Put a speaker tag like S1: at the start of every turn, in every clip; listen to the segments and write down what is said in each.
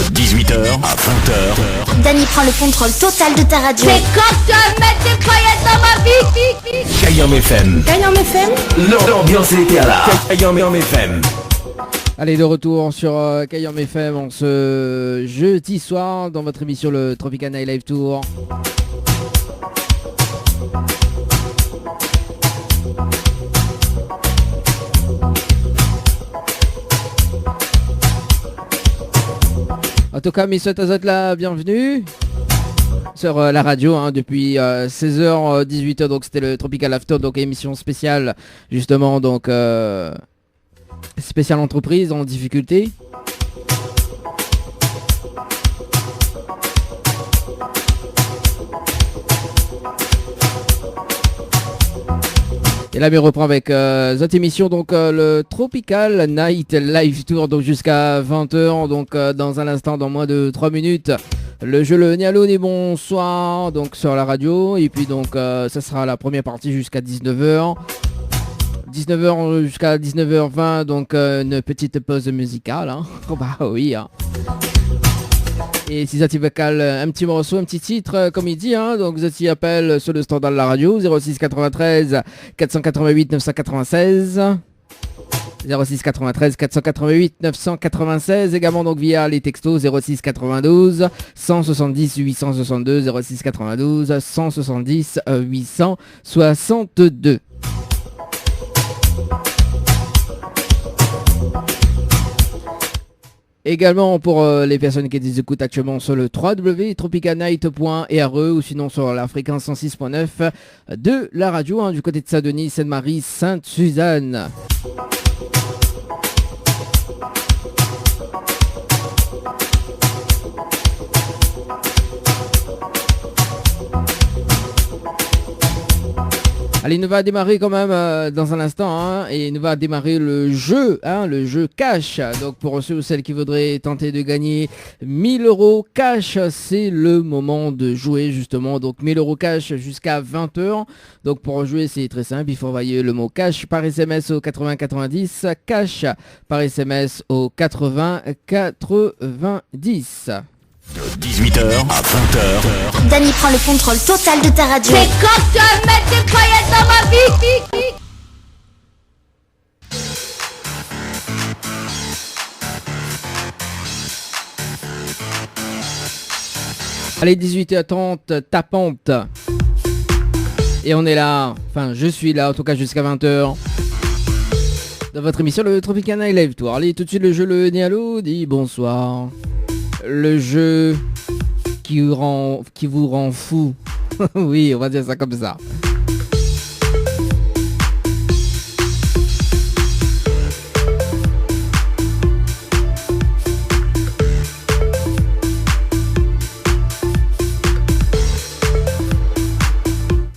S1: De 18h à 20h.
S2: Dany prend le contrôle total de ta radio.
S3: C'est quand tu vas mettre des paillettes dans ma vie.
S1: Kayam FM.
S2: Kayam FM.
S1: L'ambiance était à la Kayam FM.
S4: Allez, de retour sur Kayam FM en ce jeudi soir dans votre émission le Tropical Night Live Tour. En tout cas, mes souhaits à la bienvenue sur la radio depuis 16h, 18h, donc c'était le Tropical After, donc émission spéciale justement, donc spéciale entreprise en difficulté. Et là, on reprend avec cette émission, donc le Tropical Night Live Tour, donc jusqu'à 20h, donc dans un instant, dans moins de 3 minutes, le jeu le Nialo des bonsoir, donc sur la radio, et puis donc ça sera la première partie jusqu'à 19h. 19h jusqu'à 19h20, donc une petite pause musicale, hein. Oh bah oui, hein. Et si ça t'y vocal, un petit morceau, un petit titre, comme il dit, hein, donc vous t'y appelle sur le standard de la radio, 06 93 488 996. 06 93 488 996, également donc via les textos 06 92 170 862, 06 92 170 862. Également pour les personnes qui les écoutent actuellement sur le www.tropicalnight.re ou sinon sur la fréquence 106.9 de la radio, hein, du côté de Saint-Denis, Sainte-Marie, Sainte-Suzanne. Allez, nous va démarrer quand même dans un instant, hein, et nous va démarrer le jeu cash. Donc pour ceux ou celles qui voudraient tenter de gagner 1000 € cash, c'est le moment de jouer justement. Donc 1000 € cash jusqu'à 20h. Donc pour jouer, c'est très simple, il faut envoyer le mot cash par SMS au 80 90, cash par SMS au 80 90.
S1: De 18h à 20h.
S2: Dany prend le contrôle total de ta radio.
S3: C'est quand tu vas mettre des paillettes dans ma vie.
S4: Allez, 18h30, tapante. Et on est là, enfin je suis là en tout cas jusqu'à 20h. Dans votre émission le Tropical Night Live Tour. Allez, tout de suite le jeu le Nialo dit bonsoir. Le jeu qui vous rend fou. Oui, on va dire ça comme ça.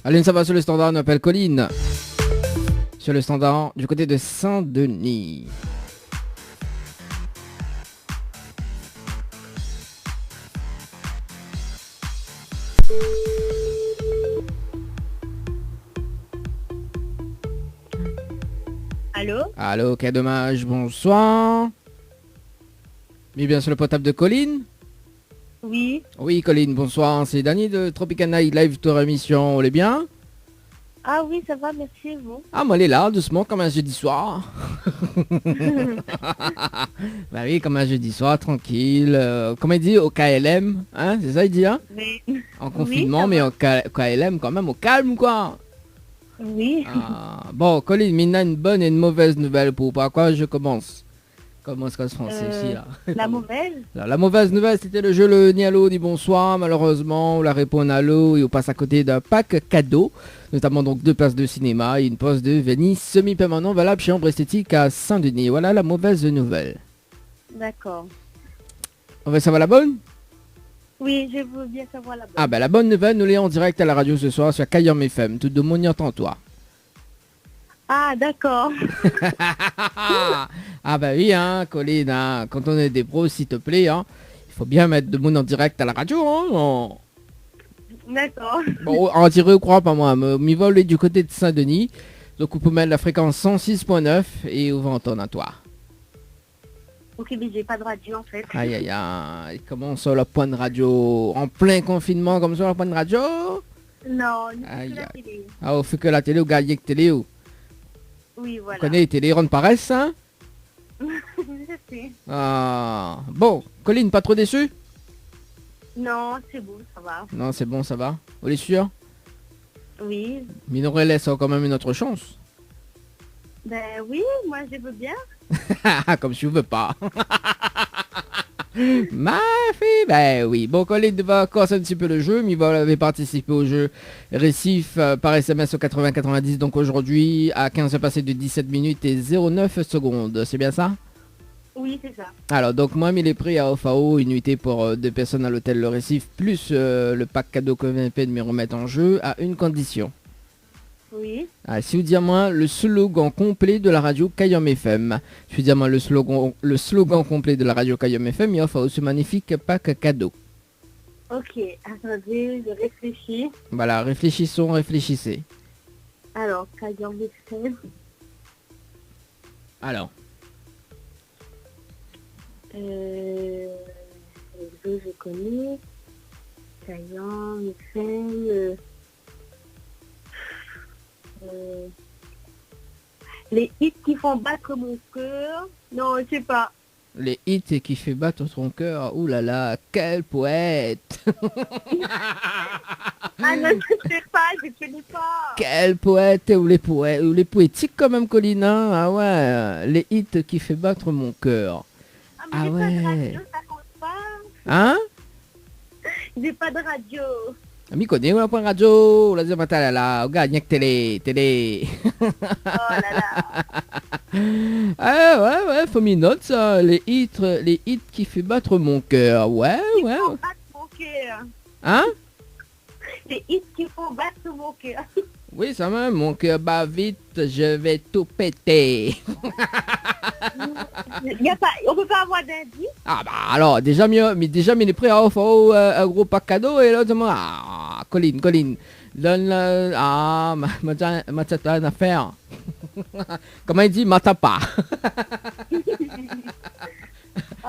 S4: Allez, ça va sur le standard, on appelle Colline. Sur le standard du côté de Saint-Denis.
S5: Allô?
S4: Allô, quel dommage, bonsoir. Mais bien sur le potable de Colline?
S5: Oui.
S4: Oui, Colline, bonsoir, c'est Dany de Tropical Night Live Tour émission, on est bien?
S5: Ah oui, ça va, merci, vous.
S4: Ah, moi, elle est là, doucement, comme un jeudi soir. Bah oui, comme un jeudi soir, tranquille. Comme il dit, au KLM, hein, c'est ça il dit, hein?
S5: Oui.
S4: En confinement, mais au KLM, quand même, au calme, quoi.
S5: Oui.
S4: Ah, bon, Colline, maintenant, une bonne et une mauvaise nouvelle pour par quoi je commence. Comment est-ce qu'on se français ici, là?
S5: La mauvaise?
S4: La mauvaise nouvelle, c'était le jeu le Nialo dit bonsoir. Malheureusement, on la répond à l'eau et on passe à côté d'un pack cadeau, notamment donc 2 places de cinéma et une poste de Venise semi-permanent valable chez Ambre Esthétique à Saint-Denis. Voilà la mauvaise nouvelle.
S5: D'accord.
S4: On va savoir la bonne?
S5: Oui, je veux bien savoir la bonne.
S4: Ah ben la bonne nouvelle, nous l'est en direct à la radio ce soir sur Kayam FM. Tout de monde y entend toi.
S5: Ah, d'accord.
S4: Ah bah oui, hein, Colline, hein, quand on est des pros, s'il te plaît, hein, il faut bien mettre de monde en direct à la radio, hein.
S5: D'accord.
S4: Bon, en tiré ou crois pas moi, m'y vole du côté de Saint-Denis, donc on peut mettre la fréquence 106.9 et on va entendre à toi.
S5: Ok, mais j'ai pas de radio en fait.
S4: Aïe aïe aïe, comment ça, la point de radio? En plein confinement, comme ça, la point de radio?
S5: Non, ni
S4: Aïe,
S5: que la
S4: aïe.
S5: télé.
S4: Ah, on fait que la télé, ou gagner que télé, ou?
S5: Oui,
S4: On
S5: voilà.
S4: connaît les télé, ronde paresse, hein?
S5: Je sais.
S4: Ah, bon, Colline, pas trop déçu?
S5: Non, c'est bon, ça va.
S4: Non, c'est bon, ça va. Vous êtes sûr?
S5: Oui.
S4: Mais il nous laisse quand même une autre chance.
S5: Ben oui, moi je veux bien.
S4: Comme si vous veux pas. Ma fille, ben oui. Bon, Colline va casser un petit peu le jeu, mais il va participer au jeu Récif par SMS au 80-90. Donc aujourd'hui, à 15 passé de 17 minutes et 09 secondes. C'est bien ça?
S5: Oui, c'est ça.
S4: Alors, donc moi, il est pris à OFAO, une nuitée pour 2 personnes à l'hôtel Le Récif, plus le pack cadeau que VNP de me remettre en jeu, à une condition.
S5: Oui.
S4: Ah, si vous dites moi le slogan complet de la radio Kayom FM. Si vous dites moi le slogan complet de la radio Kayom FM, il offre ce magnifique pack cadeau.
S5: Ok, attendez, je réfléchis.
S4: Voilà, réfléchissons, réfléchissez.
S5: Alors, Caillon FM.
S4: Alors,
S5: Je connais. Caillon FM. Les hits qui font battre mon cœur. Non, je sais pas.
S4: les hits qui fait battre ton cœur. Ouh là là, quel poète.
S5: Ah non, je sais pas, je connais pas.
S4: Quel poète, ou les poètes, ou les poétiques quand même, Colline, hein. Ah ouais, les hits qui fait battre mon cœur.
S5: Ah, mais
S4: Ah
S5: j'ai pas de
S4: ouais.
S5: radio, ça compte pas.
S4: Hein?
S5: J'ai pas de radio.
S4: Ami connaît la point radio, la zone matin là, regarde, y'a que télé.
S5: Oh là là.
S4: Ah ouais, ouais, faut m'y note ça, les hits qui fait battre mon cœur, ouais,
S5: Qui
S4: ouais.
S5: font battre mon cœur.
S4: Hein?
S5: Les hits qui font battre mon cœur.
S4: Oui, ça même, mon cœur bat vite, je vais tout péter.
S5: Y a pas, on peut pas avoir d'indice.
S4: Ah bah alors, déjà mieux, mais il est prêt à offrir un gros pack cadeau et là, ah, Colline, donne le, ah, ma tête à une affaire. Comment il dit, mata pas.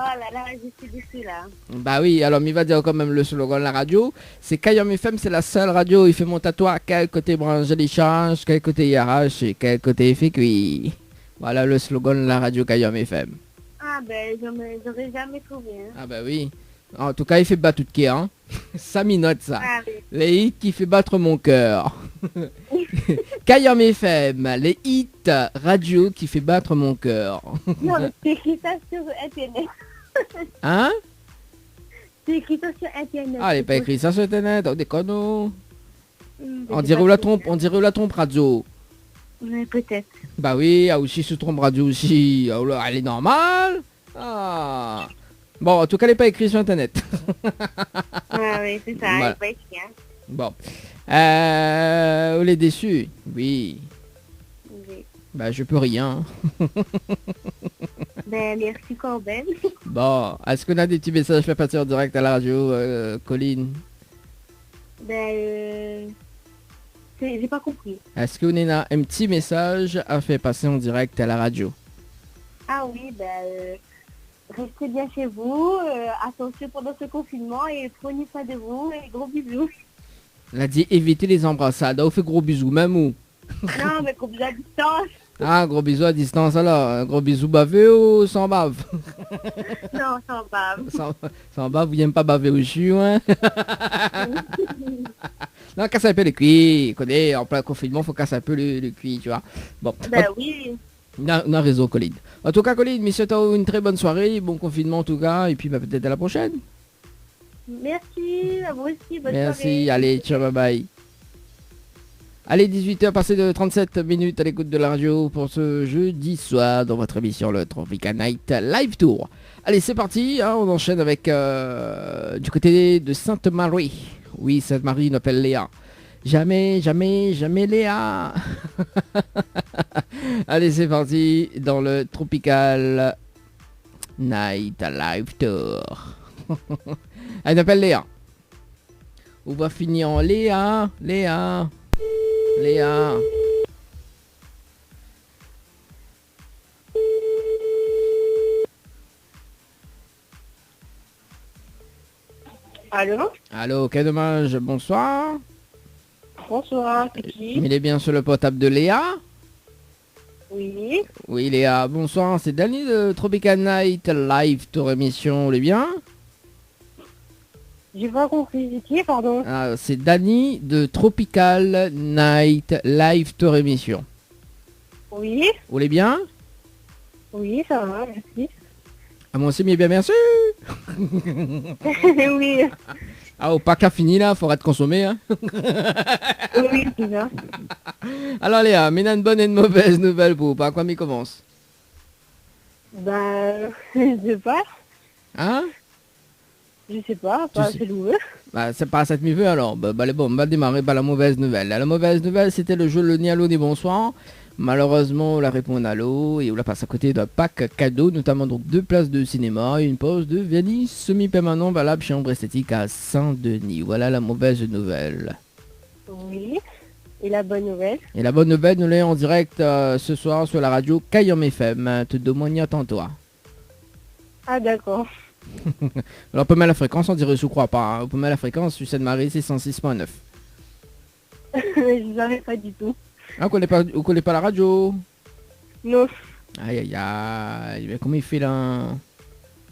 S5: Oh là là, je suis déçue là.
S4: Bah oui, alors il va dire quand même le slogan de la radio. C'est Kayom FM, c'est la seule radio. Il fait mon tatouage, quel côté branche les change, quel côté il arrache et quel côté il fait cuit. Voilà le slogan de la radio Kayom FM.
S5: Ah ben, j'aurais jamais trouvé. Hein.
S4: Ah bah oui. En tout cas, il fait battre tout de cœur, hein. Ça minote ça.
S5: Ah oui.
S4: Les hits qui fait battre mon cœur. Kayom FM, les hits radio qui fait battre mon cœur.
S5: Non, mais c'est écrit ça sur Internet.
S4: Hein?
S5: C'est écrit ça sur Internet.
S4: Ah, il n'est pas écrit ça sur internet, on déconne.
S5: Hmm,
S4: On
S5: je sais
S4: dirait
S5: pas
S4: la
S5: trop
S4: trompe,
S5: bien.
S4: on dirait la trompe radio.
S5: Mais peut-être.
S4: Bah oui, ah aussi se trompe radio aussi. Oh là, elle est normale. Ah. Bon, en tout cas, elle n'est pas écrite sur internet.
S5: Ah oui, c'est ça,
S4: Voilà.
S5: il pas écrit. Hein.
S4: Bon. Vous les déçus? Oui.
S5: Oui.
S4: Bah je peux rien.
S5: Ben, merci Corben.
S4: Bon, est-ce qu'on a des petits messages fait passer en direct à la radio, Colline?
S5: Ben, j'ai pas compris.
S4: Est-ce qu'on a un petit message à faire passer en direct à la radio?
S5: Ah oui, ben, restez bien chez vous, attention pendant ce confinement et prenez soin de vous et gros bisous.
S4: Elle a dit éviter les embrassades. On fait gros bisous, même où?
S5: Non, mais gros bisous à distance.
S4: Ah, gros bisous à distance alors. Un gros bisou bavé ou sans bave?
S5: Non, ça va.
S4: Sans bave, vous n'aimez pas baver au chou, hein? Non, casse un peu le cuir. Connais, en plein confinement, faut casser un peu le cuir, tu vois. Bon,
S5: Ben oui.
S4: on a raison, Colline. En tout cas, Colline, mais c'est une très bonne soirée, bon confinement en tout cas, et puis bah, peut-être à la prochaine.
S5: Merci, à vous aussi, bonne
S4: Merci,
S5: soirée.
S4: allez, ciao, bye bye. Allez, 18h passé de 37 minutes à l'écoute de la radio pour ce jeudi soir dans votre émission le Tropical Night Live Tour. Allez, c'est parti, hein, on enchaîne avec du côté de Sainte-Marie. Oui, Sainte-Marie m'appelle Léa. Jamais, jamais, jamais Léa. Allez, c'est parti dans le Tropical Night Live Tour. Elle m'appelle Léa. On va finir en Léa, Léa. Léa.
S5: Allô?
S4: Allô, quel dommage, bonsoir.
S5: Bonsoir, c'est qui?
S4: Il est bien sur le portable de Léa?
S5: Oui.
S4: Oui, Léa, bonsoir, c'est Dany de Tropical Night Live Tour Émission, vous allez bien?
S5: J'ai pas compris, c'est qui, pardon?
S4: Ah, c'est Dany de Tropical Night Live Tour Émission.
S5: Oui.
S4: Vous allez bien?
S5: Oui, ça va, merci.
S4: Ah, moi aussi, mais bien, merci.
S5: Oui.
S4: Ah, au pack a fini là, faut être consommé. Hein.
S5: Oui, c'est ça.
S4: Alors Léa, mais une bonne et une mauvaise nouvelle pour vous. Par quoi m'y commence?
S5: Ben, je sais pas.
S4: Hein?
S5: Je sais pas,
S4: Tu
S5: pas
S4: sais-
S5: assez nouveau.
S4: Bah, c'est pas cette mieux alors. Bah, allez, bon, on va démarrer par la mauvaise nouvelle. La mauvaise nouvelle, c'était le jeu Le Nialo des Bonsoirs. Malheureusement, on la répond à l'eau et on la passe à côté d'un pack cadeau, notamment donc 2 places de cinéma et une pause de Vianney semi-permanent valable chez Ombre Esthétique à Saint-Denis. Voilà la mauvaise nouvelle.
S5: Oui. Et la bonne nouvelle?
S4: Et la bonne nouvelle, nous l'avons en direct ce soir sur la radio Kayom FM. Te demande toi.
S5: Ah, d'accord.
S4: Alors, on peut mettre la fréquence, on dirait je crois pas. Hein. On peut mettre la fréquence, Sucette Marie, c'est 106.9.
S5: Je savais pas du tout.
S4: Ah, vous connaissez pas la radio?
S5: Non.
S4: Aïe aïe aïe, mais comment il fait là?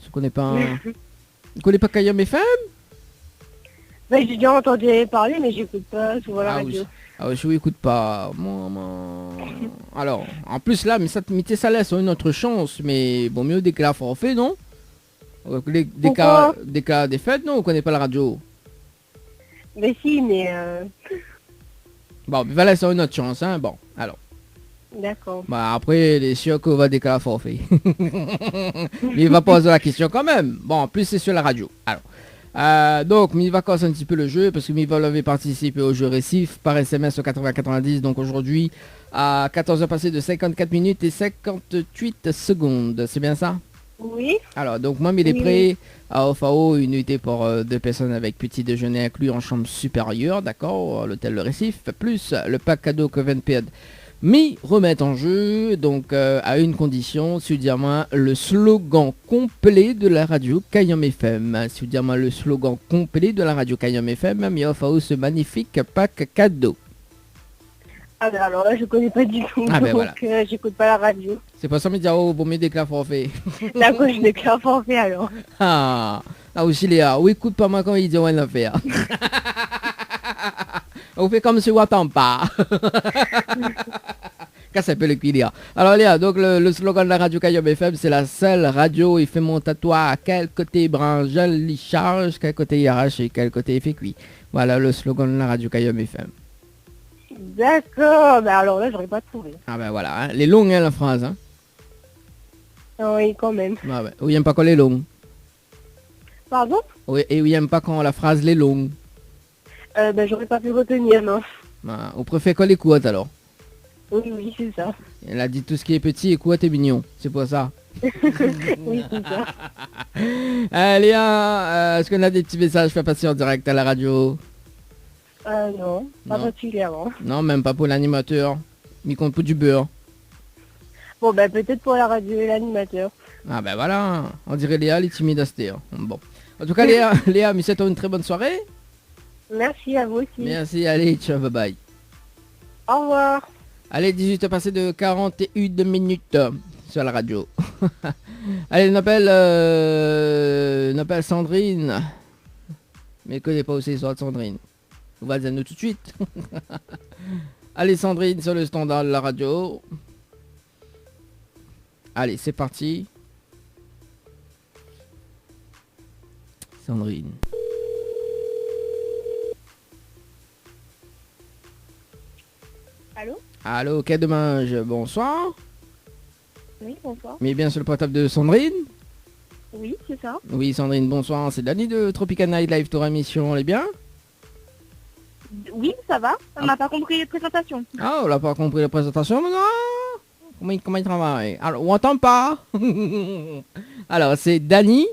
S4: Je connais pas. Vous connaissez pas Kayom FM?
S5: Ben, j'ai déjà entendu parler, mais j'écoute pas souvent la
S4: Ah
S5: radio.
S4: oui. Ah oui, je écoute pas. Alors, en plus là, mais ça laisse une autre chance, mais bon mieux déclarer forfait, non? Déclarer des fêtes, non? Vous connaissez pas la radio?
S5: Mais si, mais
S4: Bon, mais voilà, c'est une autre chance, hein. Bon, alors.
S5: d'accord.
S4: Bah après, les sûr qu'on va déclarer forfait. Mais il va poser la question quand même. Bon, en plus c'est sur la radio. Alors, donc, il va commencer un petit peu le jeu parce que Miva avait participé au jeu récif par SMS au 80-90. Donc aujourd'hui, à 14h passé de 54 minutes et 58 secondes. C'est bien ça?
S5: Oui.
S4: Alors, donc moi, il est
S5: Oui,
S4: prêt à OFAO, une nuitée pour 2 personnes avec petit déjeuner inclus en chambre supérieure, d'accord, à l'hôtel Le Récif, plus le pack cadeau que Venped remettre en jeu, donc à une condition, c'est dire moi le slogan complet de la radio Kayom FM. C'est dire moi le slogan complet de la radio Kayom FM, mais OFAO ce magnifique pack cadeau.
S5: Ah ben alors là, je connais pas du tout,
S4: Ah ben
S5: donc
S4: voilà.
S5: J'écoute pas la radio.
S4: C'est pas ça, mais dire, oh, bon, mais déclare forfait.
S5: D'accord, je déclare forfait alors.
S4: Ah aussi Léa, oui, écoute pas moi quand il dit on l'a fait. On fait comme si on n'entend pas. Qu'est-ce que le Léa? Alors Léa, donc le slogan de la radio Kayom FM, c'est la seule radio, il fait mon tatouage à quel côté branche, il charge, quel côté il arrache et quel côté il fait cuit. Voilà le slogan de la radio Kayom FM.
S5: D'accord, ben alors là, j'aurais pas trouvé.
S4: Ah ben voilà, hein. Les longues hein, la phrase. Hein.
S5: Oui, quand même.
S4: Ah ben, ou il aime pas quand les longues.
S5: Pardon?
S4: Oui, et il aime pas quand la phrase les longues.
S5: Ben j'aurais pas pu retenir, non.
S4: Ah, on préfère quand les courtes alors.
S5: Oui, c'est ça.
S4: Elle a dit tout ce qui est petit et court est mignon. C'est pour ça.
S5: Oui, c'est ça.
S4: Léa, est-ce qu'on a des petits messages fait passer en direct à la radio?
S5: Non, pas
S4: Non.
S5: particulièrement.
S4: Non, même pas pour l'animateur. Mais compte pour du beurre.
S5: Bon, ben peut-être pour la radio et l'animateur.
S4: Ah ben voilà, on dirait Léa, les timides astères. Bon. En tout cas, Léa, mais c'est une très bonne soirée.
S5: Merci à vous aussi.
S4: Merci, allez, ciao, bye bye.
S5: Au revoir.
S4: Allez, 18 passé de 41 minutes sur la radio. Allez, on appelle Sandrine. Mais connais pas aussi l'histoire de Sandrine. On va le dire tout de suite. Allez, Sandrine sur le standard de la radio. Allez, c'est parti. Sandrine.
S5: Allô?
S4: Allô, quel dommage. Bonsoir.
S5: Oui, bonsoir.
S4: Mais bien sur le portable de Sandrine.
S5: Oui, c'est ça.
S4: Oui, Sandrine, bonsoir. C'est Dany de Tropical Night Live Tour Émission. Elle est bien?
S5: Oui, ça va. On n'a pas compris les présentations.
S4: Ah, on n'a pas compris la présentation maintenant. Comment il travaille? Alors, on entend pas. Alors, c'est Dany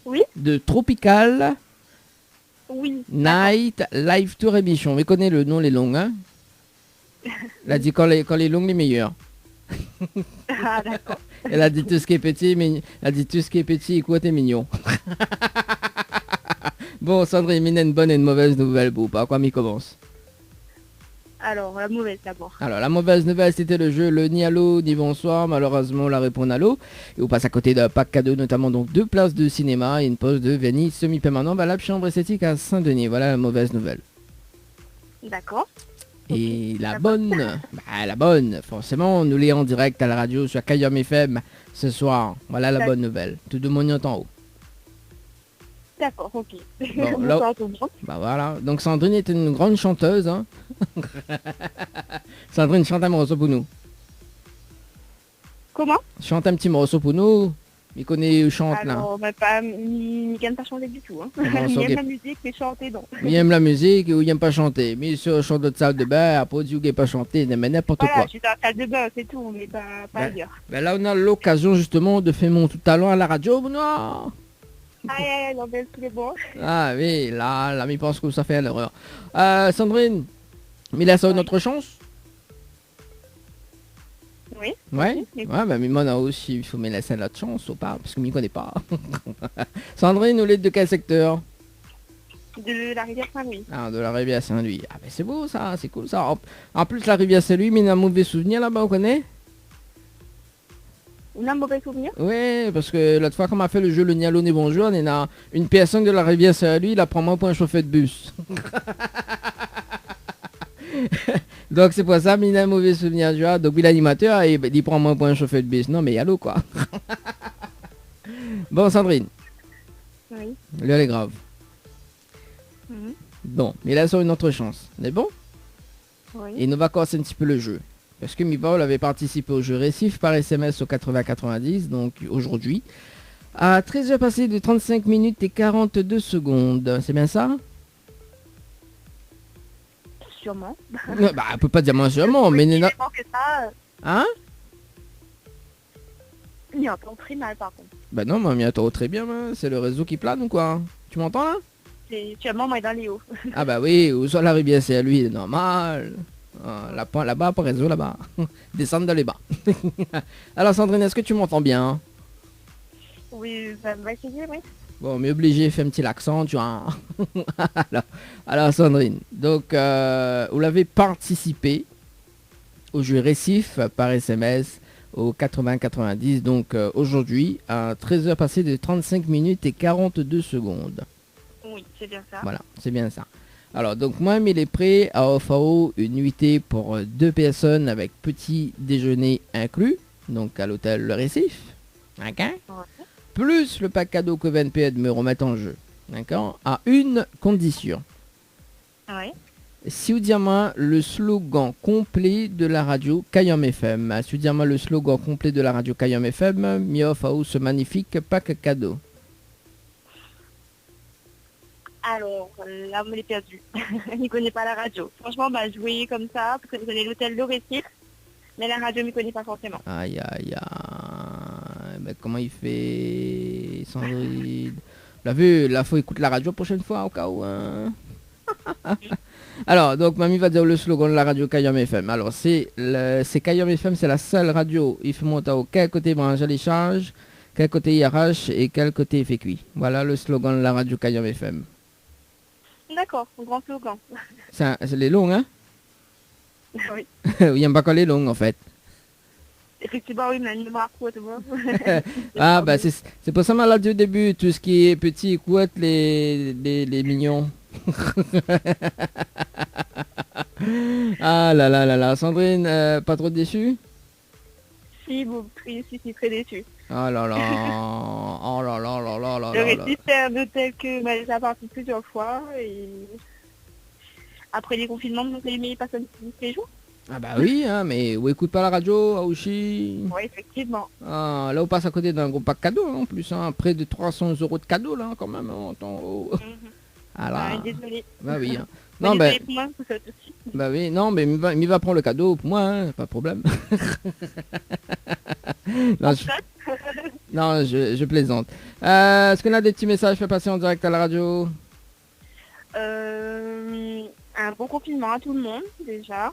S5: Oui.
S4: de Tropical
S5: Oui.
S4: Night Live Tour Émission. On connaît le nom, les longues, hein? Elle a dit quand les longues, les meilleurs.
S5: Ah, d'accord.
S4: Elle a dit tout ce qui est petit, mais elle a dit tout ce qui est petit et quoi, t'es mignon. Bon, Sandrine, Mine, une bonne et une mauvaise nouvelle, bon, par quoi m'y commence?
S5: Alors, la mauvaise d'abord.
S4: Alors, la mauvaise nouvelle, c'était le jeu le ni allô, ni bonsoir. Malheureusement, la réponse allô. Et on passe à côté d'un pack cadeau, notamment donc 2 places de cinéma et une pause de vernis semi-permanent valable chambre esthétique à Saint-Denis. Voilà la mauvaise nouvelle.
S5: D'accord.
S4: Et la bonne, forcément, nous l'est en direct à la radio sur Kayam FM ce soir. Voilà la bonne nouvelle. Tout le monde est en haut.
S5: D'accord, ok.
S4: Bon, là-
S5: Bonsoir à tout le monde.
S4: Bah voilà. Donc Sandrine est une grande chanteuse. Hein. Sandrine, chante un morceau pour nous.
S5: Comment?
S4: Chante un petit morceau pour nous. Il connaît où chante là.
S5: Alors, il n'aime pas chanter du tout. Hein.
S4: Comment
S5: Il
S4: ça,
S5: aime
S4: ok.
S5: la musique, mais chanter, non.
S4: Il aime la musique ou il aime pas chanter. Mais sur chante de salle de bain, après du qui pas chanter, mais n'importe
S5: Voilà,
S4: quoi.
S5: je suis dans la salle de bain, c'est tout, mais pas
S4: Ouais.
S5: ailleurs.
S4: Ben là on a l'occasion justement de faire mon tout talent à la radio, Benoît.
S5: Aïe, aïe, non, mais tout est bon.
S4: Ah oui, là, il pense que ça fait à l'erreur. Sandrine, mais là ça a une autre chance.
S5: Oui.
S4: Ouais,
S5: Oui.
S4: ouais, bah mais moi là aussi, il faut me laisser la chance ou pas, parce que je m'y connais pas. Sandrine, nous l'êtes de quel secteur?
S5: De la rivière Saint-Louis.
S4: Ah, de la rivière Saint-Louis. Ah ben c'est beau ça, c'est cool ça. En plus la rivière Saint-Louis, mais il y a un mauvais souvenir là-bas, on connaît?
S5: On a un mauvais souvenir?
S4: Oui, parce que l'autre fois qu'on m'a fait le jeu le Nialo et Bonjour, on a une personne de la rivière Saint-Louis, il a pris moi pour un chauffeur de bus. Donc c'est pour ça, mais il a un mauvais souvenir, tu vois. Donc il l'animateur, il prend moi pour un chauffeur de bus. Non mais allô quoi. Bon Sandrine,
S5: Oui.
S4: l'heure est grave.
S5: Mhm.
S4: Bon, mais là sur une autre chance. On est bon?
S5: Oui.
S4: Et nous va commencer un petit peu le jeu. Parce que Mipao avait participé au jeu récif par SMS au 80-90, donc aujourd'hui. À 13h passé de 35 minutes et 42 secondes. C'est bien ça?
S5: Sûrement.
S4: Bah, on peut pas dire moins sûrement, mais...
S5: Oui, vraiment que ça,
S4: Hein?
S5: il y a un peu très mal par contre.
S4: Bah non, mais on m'y attend très bien, hein. C'est le réseau qui plane ou quoi? Tu m'entends là?
S5: C'est sûrement moi dans les hauts.
S4: Ah bah oui, ou soit la rivière c'est à lui, c'est normal. Ah, là-bas, pas réseau là-bas. Descendre dans les bas. Alors Sandrine, est-ce que tu m'entends bien?
S5: Oui, ça va essayer, oui.
S4: Bon, mais obligé, fais un petit accent, tu vois. alors Sandrine, donc vous l'avez participé au jeu récif par SMS au 80-90, donc aujourd'hui à 13h passé de 35 minutes et 42 secondes.
S5: Oui, c'est bien ça.
S4: Voilà, c'est bien ça. Alors donc moi, il est prêt à offrir une nuitée pour 2 personnes avec petit déjeuner inclus, donc à l'hôtel Le Récif. Ok.
S5: Ouais.
S4: Plus le pack cadeau que VNP me remettent en jeu. D'accord. À une condition.
S5: Oui.
S4: Si vous dites moi le slogan complet de la radio Kayam FM. Si vous dites moi le slogan complet de la radio Kayam FM, mi offre ce magnifique pack cadeau.
S5: Alors, là, on me l'est perdu. Il ne connaît pas la radio. Franchement, jouer comme ça, parce que je connais l'hôtel Le Récif, mais la radio ne me connaît pas forcément.
S4: Aïe aïe aïe. Mais comment il fait Sandrine? Vous l'avez vu, là faut écouter la radio la prochaine fois au cas où. Hein. Alors, donc mamie va dire le slogan de la radio Kayam FM. Alors c'est Kayam FM, c'est la seule radio. Il faut monter au quel côté branche les charges, quel côté IRH et quel côté fait cuit. Voilà le slogan de la radio Kayam FM.
S5: D'accord, un grand slogan.
S4: C'est les longs, hein?
S5: Oui.
S4: Il n'aime pas quand les longs en fait.
S5: Effectivement, oui, mais une mémoire courte, moi.
S4: Ah bah c'est pour ça que là au début, tout ce qui est petit, couette, les mignons. Ah là là là là, Sandrine, pas trop déçue?
S5: Si, très déçu.
S4: Oh là là, oh là là là là là
S5: Le
S4: là là.
S5: Récif, c'est un hôtel que m'a déjà parti plusieurs fois, et après les confinements, vous avez mis personne tous les jours.
S4: Ah bah oui, hein, mais où écoute pas la radio, Aouchi?
S5: Oui, effectivement.
S4: Ah, là on passe à côté d'un gros pack cadeau hein, en plus, hein, près de 300 € de cadeaux là quand même. Hein, Ah là.
S5: Désolée.
S4: Bah oui. Hein.
S5: Mais
S4: Non, bah,
S5: désolée pour moi, pour ça aussi.
S4: bah oui, non, mais il va prendre le cadeau pour moi, hein, pas de problème. Non, je plaisante. Est-ce qu'on a des petits messages fait passer en direct à la radio?
S5: Un bon confinement à tout le monde, déjà.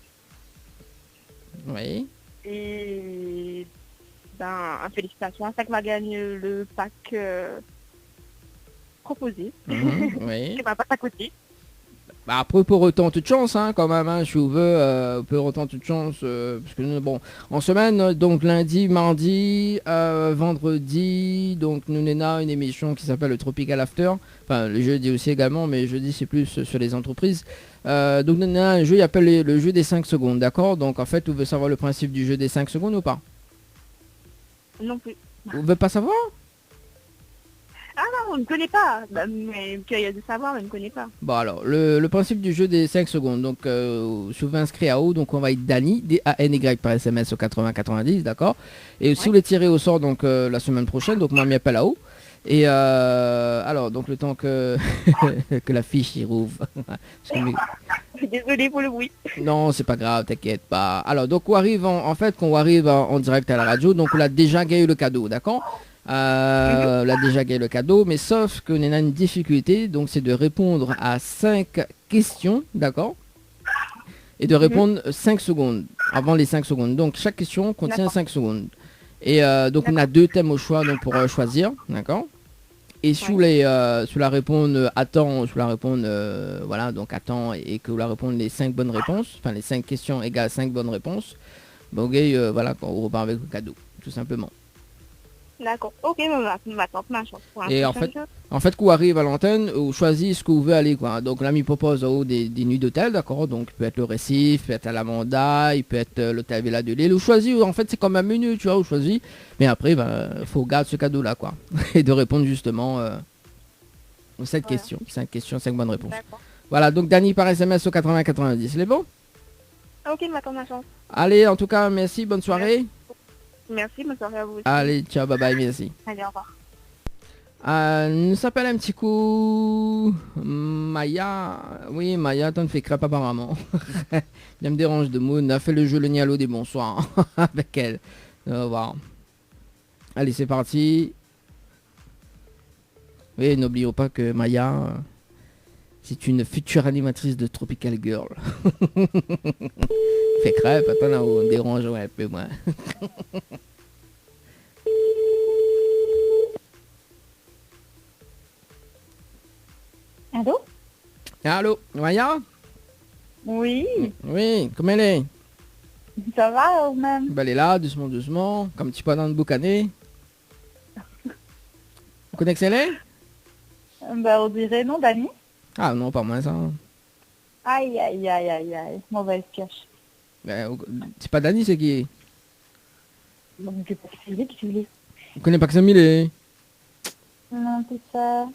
S4: Oui.
S5: Et félicitations à ça qui va gagner le pack proposer.
S4: Oui.
S5: Je va pas à côté.
S4: Bah après, pour autant, toute chance, hein, quand même, hein, je veux, pour autant, toute chance, parce que, bon, en semaine, donc lundi, mardi, vendredi, donc nous, on a une émission qui s'appelle le Tropical After, enfin, le jeudi aussi également, mais jeudi, c'est plus sur les entreprises. Donc, nous, on a un jeu, il appelle le jeu des 5 secondes, d'accord? Donc, en fait, vous voulez savoir le principe du jeu des 5 secondes ou pas?
S5: Non plus.
S4: Vous voulez pas savoir?
S5: Ah non, on ne connaît pas. Bah, mais curieux de savoir, on ne connaît pas.
S4: Bon alors, le principe du jeu des 5 secondes, donc je vous inscrit à haut, donc on va être Dany, D-A-N-Y par SMS au 80-90, d'accord. Et si vous les tirez au sort, donc la semaine prochaine, donc moi, je m'appelle à haut. Et alors, donc le temps que, que la fiche y rouvre.
S5: Je suis désolée pour le bruit.
S4: Non, c'est pas grave, t'inquiète pas. Alors, donc on arrive en fait, quand on arrive en direct à la radio, donc on a déjà gagné le cadeau, d'accord. On a déjà gagné le cadeau, mais sauf qu'on a une difficulté, donc c'est de répondre à 5 questions, d'accord, et de répondre 5 secondes, avant les 5 secondes. Donc chaque question contient 5 secondes. Et donc on a 2 thèmes au choix, donc pour choisir, d'accord. Et sous la réponse attends, sous la réponse voilà, donc attends, et que vous la répondre les 5 bonnes réponses, enfin les 5 questions égale 5 bonnes réponses, bon, voilà, on repart avec le cadeau, tout simplement.
S5: D'accord. Ok, on va tenter ma chance.
S4: Et en fait, quand on arrive à l'antenne, on choisit ce que vous voulez aller, quoi. Donc là, il propose des nuits d'hôtel, d'accord. Donc il peut être le Récif, il peut être à la Manda, il peut être l'hôtel Villa de Lille. On choisit, en fait, c'est comme un menu, tu vois, on choisit. Mais après, faut garder ce cadeau-là, quoi. Et de répondre justement aux 7 questions. 5 questions, 5 bonnes réponses. Voilà, donc Dany par SMS au 80-90. C'est bon?
S5: Ok, on va tenter ma chance.
S4: Allez, en tout cas, merci, bonne soirée.
S5: Merci, bonne soirée à vous aussi.
S4: Allez, ciao, bye bye, merci.
S5: Allez, au revoir.
S4: Nous s'appelle un petit coup Maya. Oui, Maya, t'en fais crêpe apparemment. Elle me dérange de mots. On a fait le jeu le Nialo des bonsoirs avec elle. On va voir. Allez, c'est parti. Oui, n'oublions pas que Maya, c'est une future animatrice de Tropical Girl. Fait crêpe, attends là, on dérange un peu moins.
S5: Allô?
S4: Allô, Maya?
S5: Oui,
S4: Oui, comment elle est?
S5: ça va même?
S4: Ben, elle est là, doucement, doucement, comme un petit peu dans le boucané. Vous connaissez elle est?
S5: Bah, on dirait non, Dany.
S4: Ah non, pas moi ça.
S5: Aïe, aïe, aïe, aïe, aïe. Mauvaise cache.
S4: Ben, c'est pas Dany, c'est qui?
S5: Bon, je sais pas qui c'est, qui tu voulais.
S4: Vous connaissez pas que ça Millet?
S5: Non, c'est ça.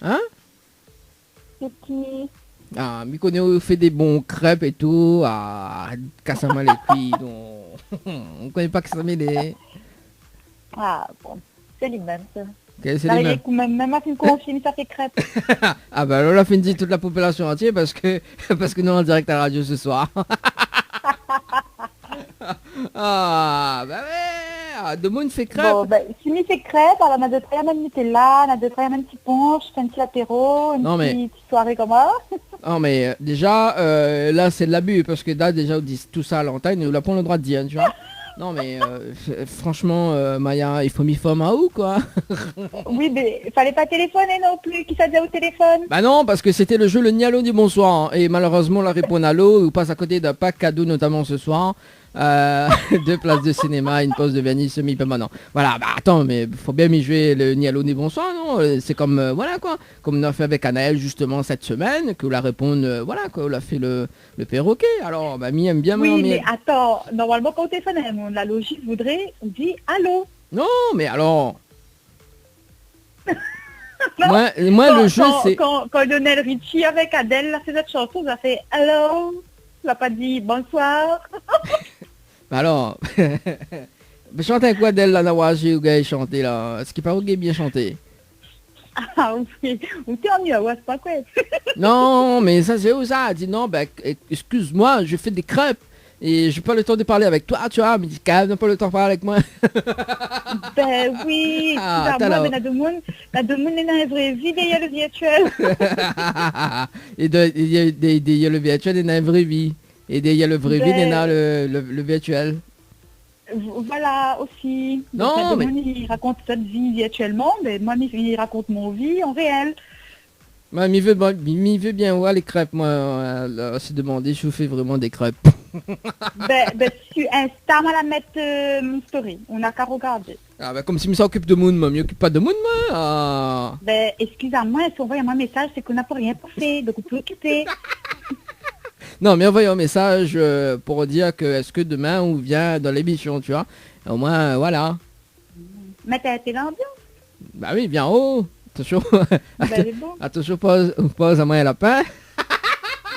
S4: Hein?
S5: C'est qui?
S4: Ah, mais connaît, on fait des bons crêpes et tout. Ah, casse-moi les couilles. Donc. On connaît pas que ça Millet.
S5: Ah, bon. C'est lui-même, ça.
S4: Okay, c'est les mêmes.
S5: Même à une confine, ça fait crêpe.
S4: Ah bah alors là, fin de toute la population entière parce que nous en direct à la radio ce soir. Ah bah ouais, de monde fait crêpe.
S5: Bon, ben, si mi fait crêpe, alors on a de très même Nutella, on a de très même petit punch, un petit apéro, une petite soirée comme ça.
S4: Non mais déjà, là c'est de l'abus parce que là déjà on dit tout ça à l'antenne et on n'a pas le droit de dire, tu vois. Non mais franchement, Maya, il faut m'y faire ma ou quoi.
S5: Oui, mais il fallait pas téléphoner non plus, qui ça dit au téléphone?
S4: Bah non, parce que c'était le jeu le Nialo du bonsoir. Hein, et malheureusement, la réponse à l'eau, on passe à côté d'un pack cadeau, notamment ce soir. 2 places de cinéma, une pause de vernis semi-permanent. Voilà, bah attends, mais faut bien m'y jouer le Nialo du bonsoir, non? C'est comme, voilà quoi, comme on a fait avec Anaël justement cette semaine, que la réponse, voilà, qu'on a fait le perroquet. Alors, bah, mi aime bien.
S5: Oui, mais attends, normalement quand on téléphone, la logique voudrait, on dit allô.
S4: Non, mais alors... moi le jeu c'est...
S5: Quand Lionel Richie avec Adèle a fait cette chanson, il a fait allô. Il n'a pas dit bonsoir.
S4: Bah alors... Chantez quoi Adèle là, Nawaji ou Gaël chanter là? Est-ce qu'il paraît que bien chanté?
S5: Ah oui, ou t'es en mieux, ouais, c'est pas quoi.
S4: Non, mais ça c'est où ça? Elle dit non, bah excuse-moi, je fais des crêpes. Et j'ai pas le temps de parler avec toi, tu vois, mais dis quand même pas le temps de parler avec moi.
S5: Ben oui,
S4: ah,
S5: moi, mais la de monde est dans la vraie vie, il y a le virtuel.
S4: Et il y a le virtuel et dans la vraie vie. Et il y a le vrai vie et dans le virtuel.
S5: Voilà, aussi.
S4: Non,
S5: Donc,
S4: mais-
S5: Moon, il raconte cette vie virtuellement, mais moi, il raconte mon vie en réel.
S4: Moi, m'y veut bien voir les crêpes, moi. C'est demandé, je vous fais vraiment des crêpes.
S5: Sur Insta, moi, la mettre mon story. On n'a qu'à regarder.
S4: Ah bah comme si je s'occupe de Moon, moi, m'y occupe pas de Moon, moi. Ah.
S5: Excusez-moi, si on envoie un message, c'est qu'on n'a pas rien pour faire, donc on peut occuper.
S4: Non, mais envoyez un message pour dire que est-ce que demain on vient dans l'émission, tu vois. Au moins, voilà.
S5: Mais t'es l'ambiance.
S4: Bah oui, viens haut. Attention.
S5: C'est bon.
S4: Attention, pose à moi un lapin.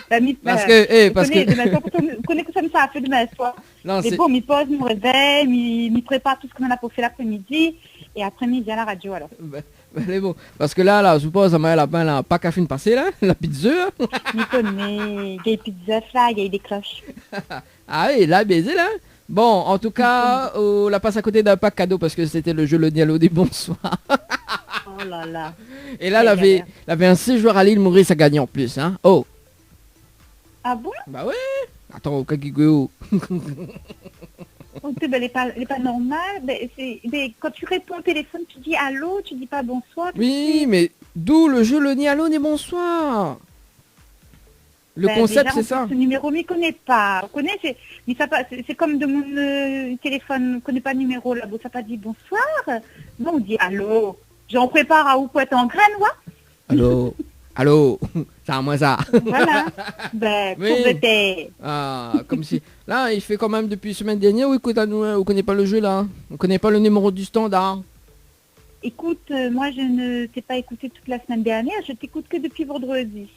S4: Parce
S5: Parce
S4: que...
S5: Vous connaissez que ça me fait demain soir.
S4: Non,
S5: Mais
S4: c'est...
S5: bon, m'y pose, m'y réveille, m'y prépare tout ce qu'on a pour faire l'après-midi. Et après-midi, à la radio, alors.
S4: Mais bon, parce que là, je suppose, à moi un lapin, là, pas qu'à fin de passer, là, la pizza.
S5: M'y connais, il y a des pizzas, là, il y a des cloches.
S4: Ah oui, là, baiser, là. Bon, en tout cas, on la passe à côté d'un pack cadeau parce que c'était le jeu Le Dialogue des bonsoirs.
S5: Oh là là.
S4: Et là, elle avait un séjour à l'île Maurice à gagner en plus, hein. Oh.
S5: Ah bon?
S4: Bah ouais. Attends, au Kakigou.
S5: Oh, elle n'est pas normale. Quand tu réponds au téléphone, tu dis allô, tu dis pas bonsoir.
S4: Oui, mais d'où le jeu Le Dialogue des bonsoirs. Le concept,
S5: déjà,
S4: c'est ça.
S5: Ce numéro, on ne connaît pas. On connaît, c'est comme de mon téléphone, on ne connaît pas le numéro là. Bon, ça pas dit bonsoir. Non, on dit allô. J'en prépare à où pour être en graine, ouais.
S4: Allô. Allô. C'est à moi ça.
S5: Voilà.
S4: Oui.
S5: Tour de terre.
S4: Ah, comme si... Là, il fait quand même depuis semaine dernière, oui, écoute, on connaît pas le jeu là. On connaît pas le numéro du standard.
S5: Écoute, moi je ne t'ai pas écouté toute la semaine dernière, je t'écoute que depuis vendredi.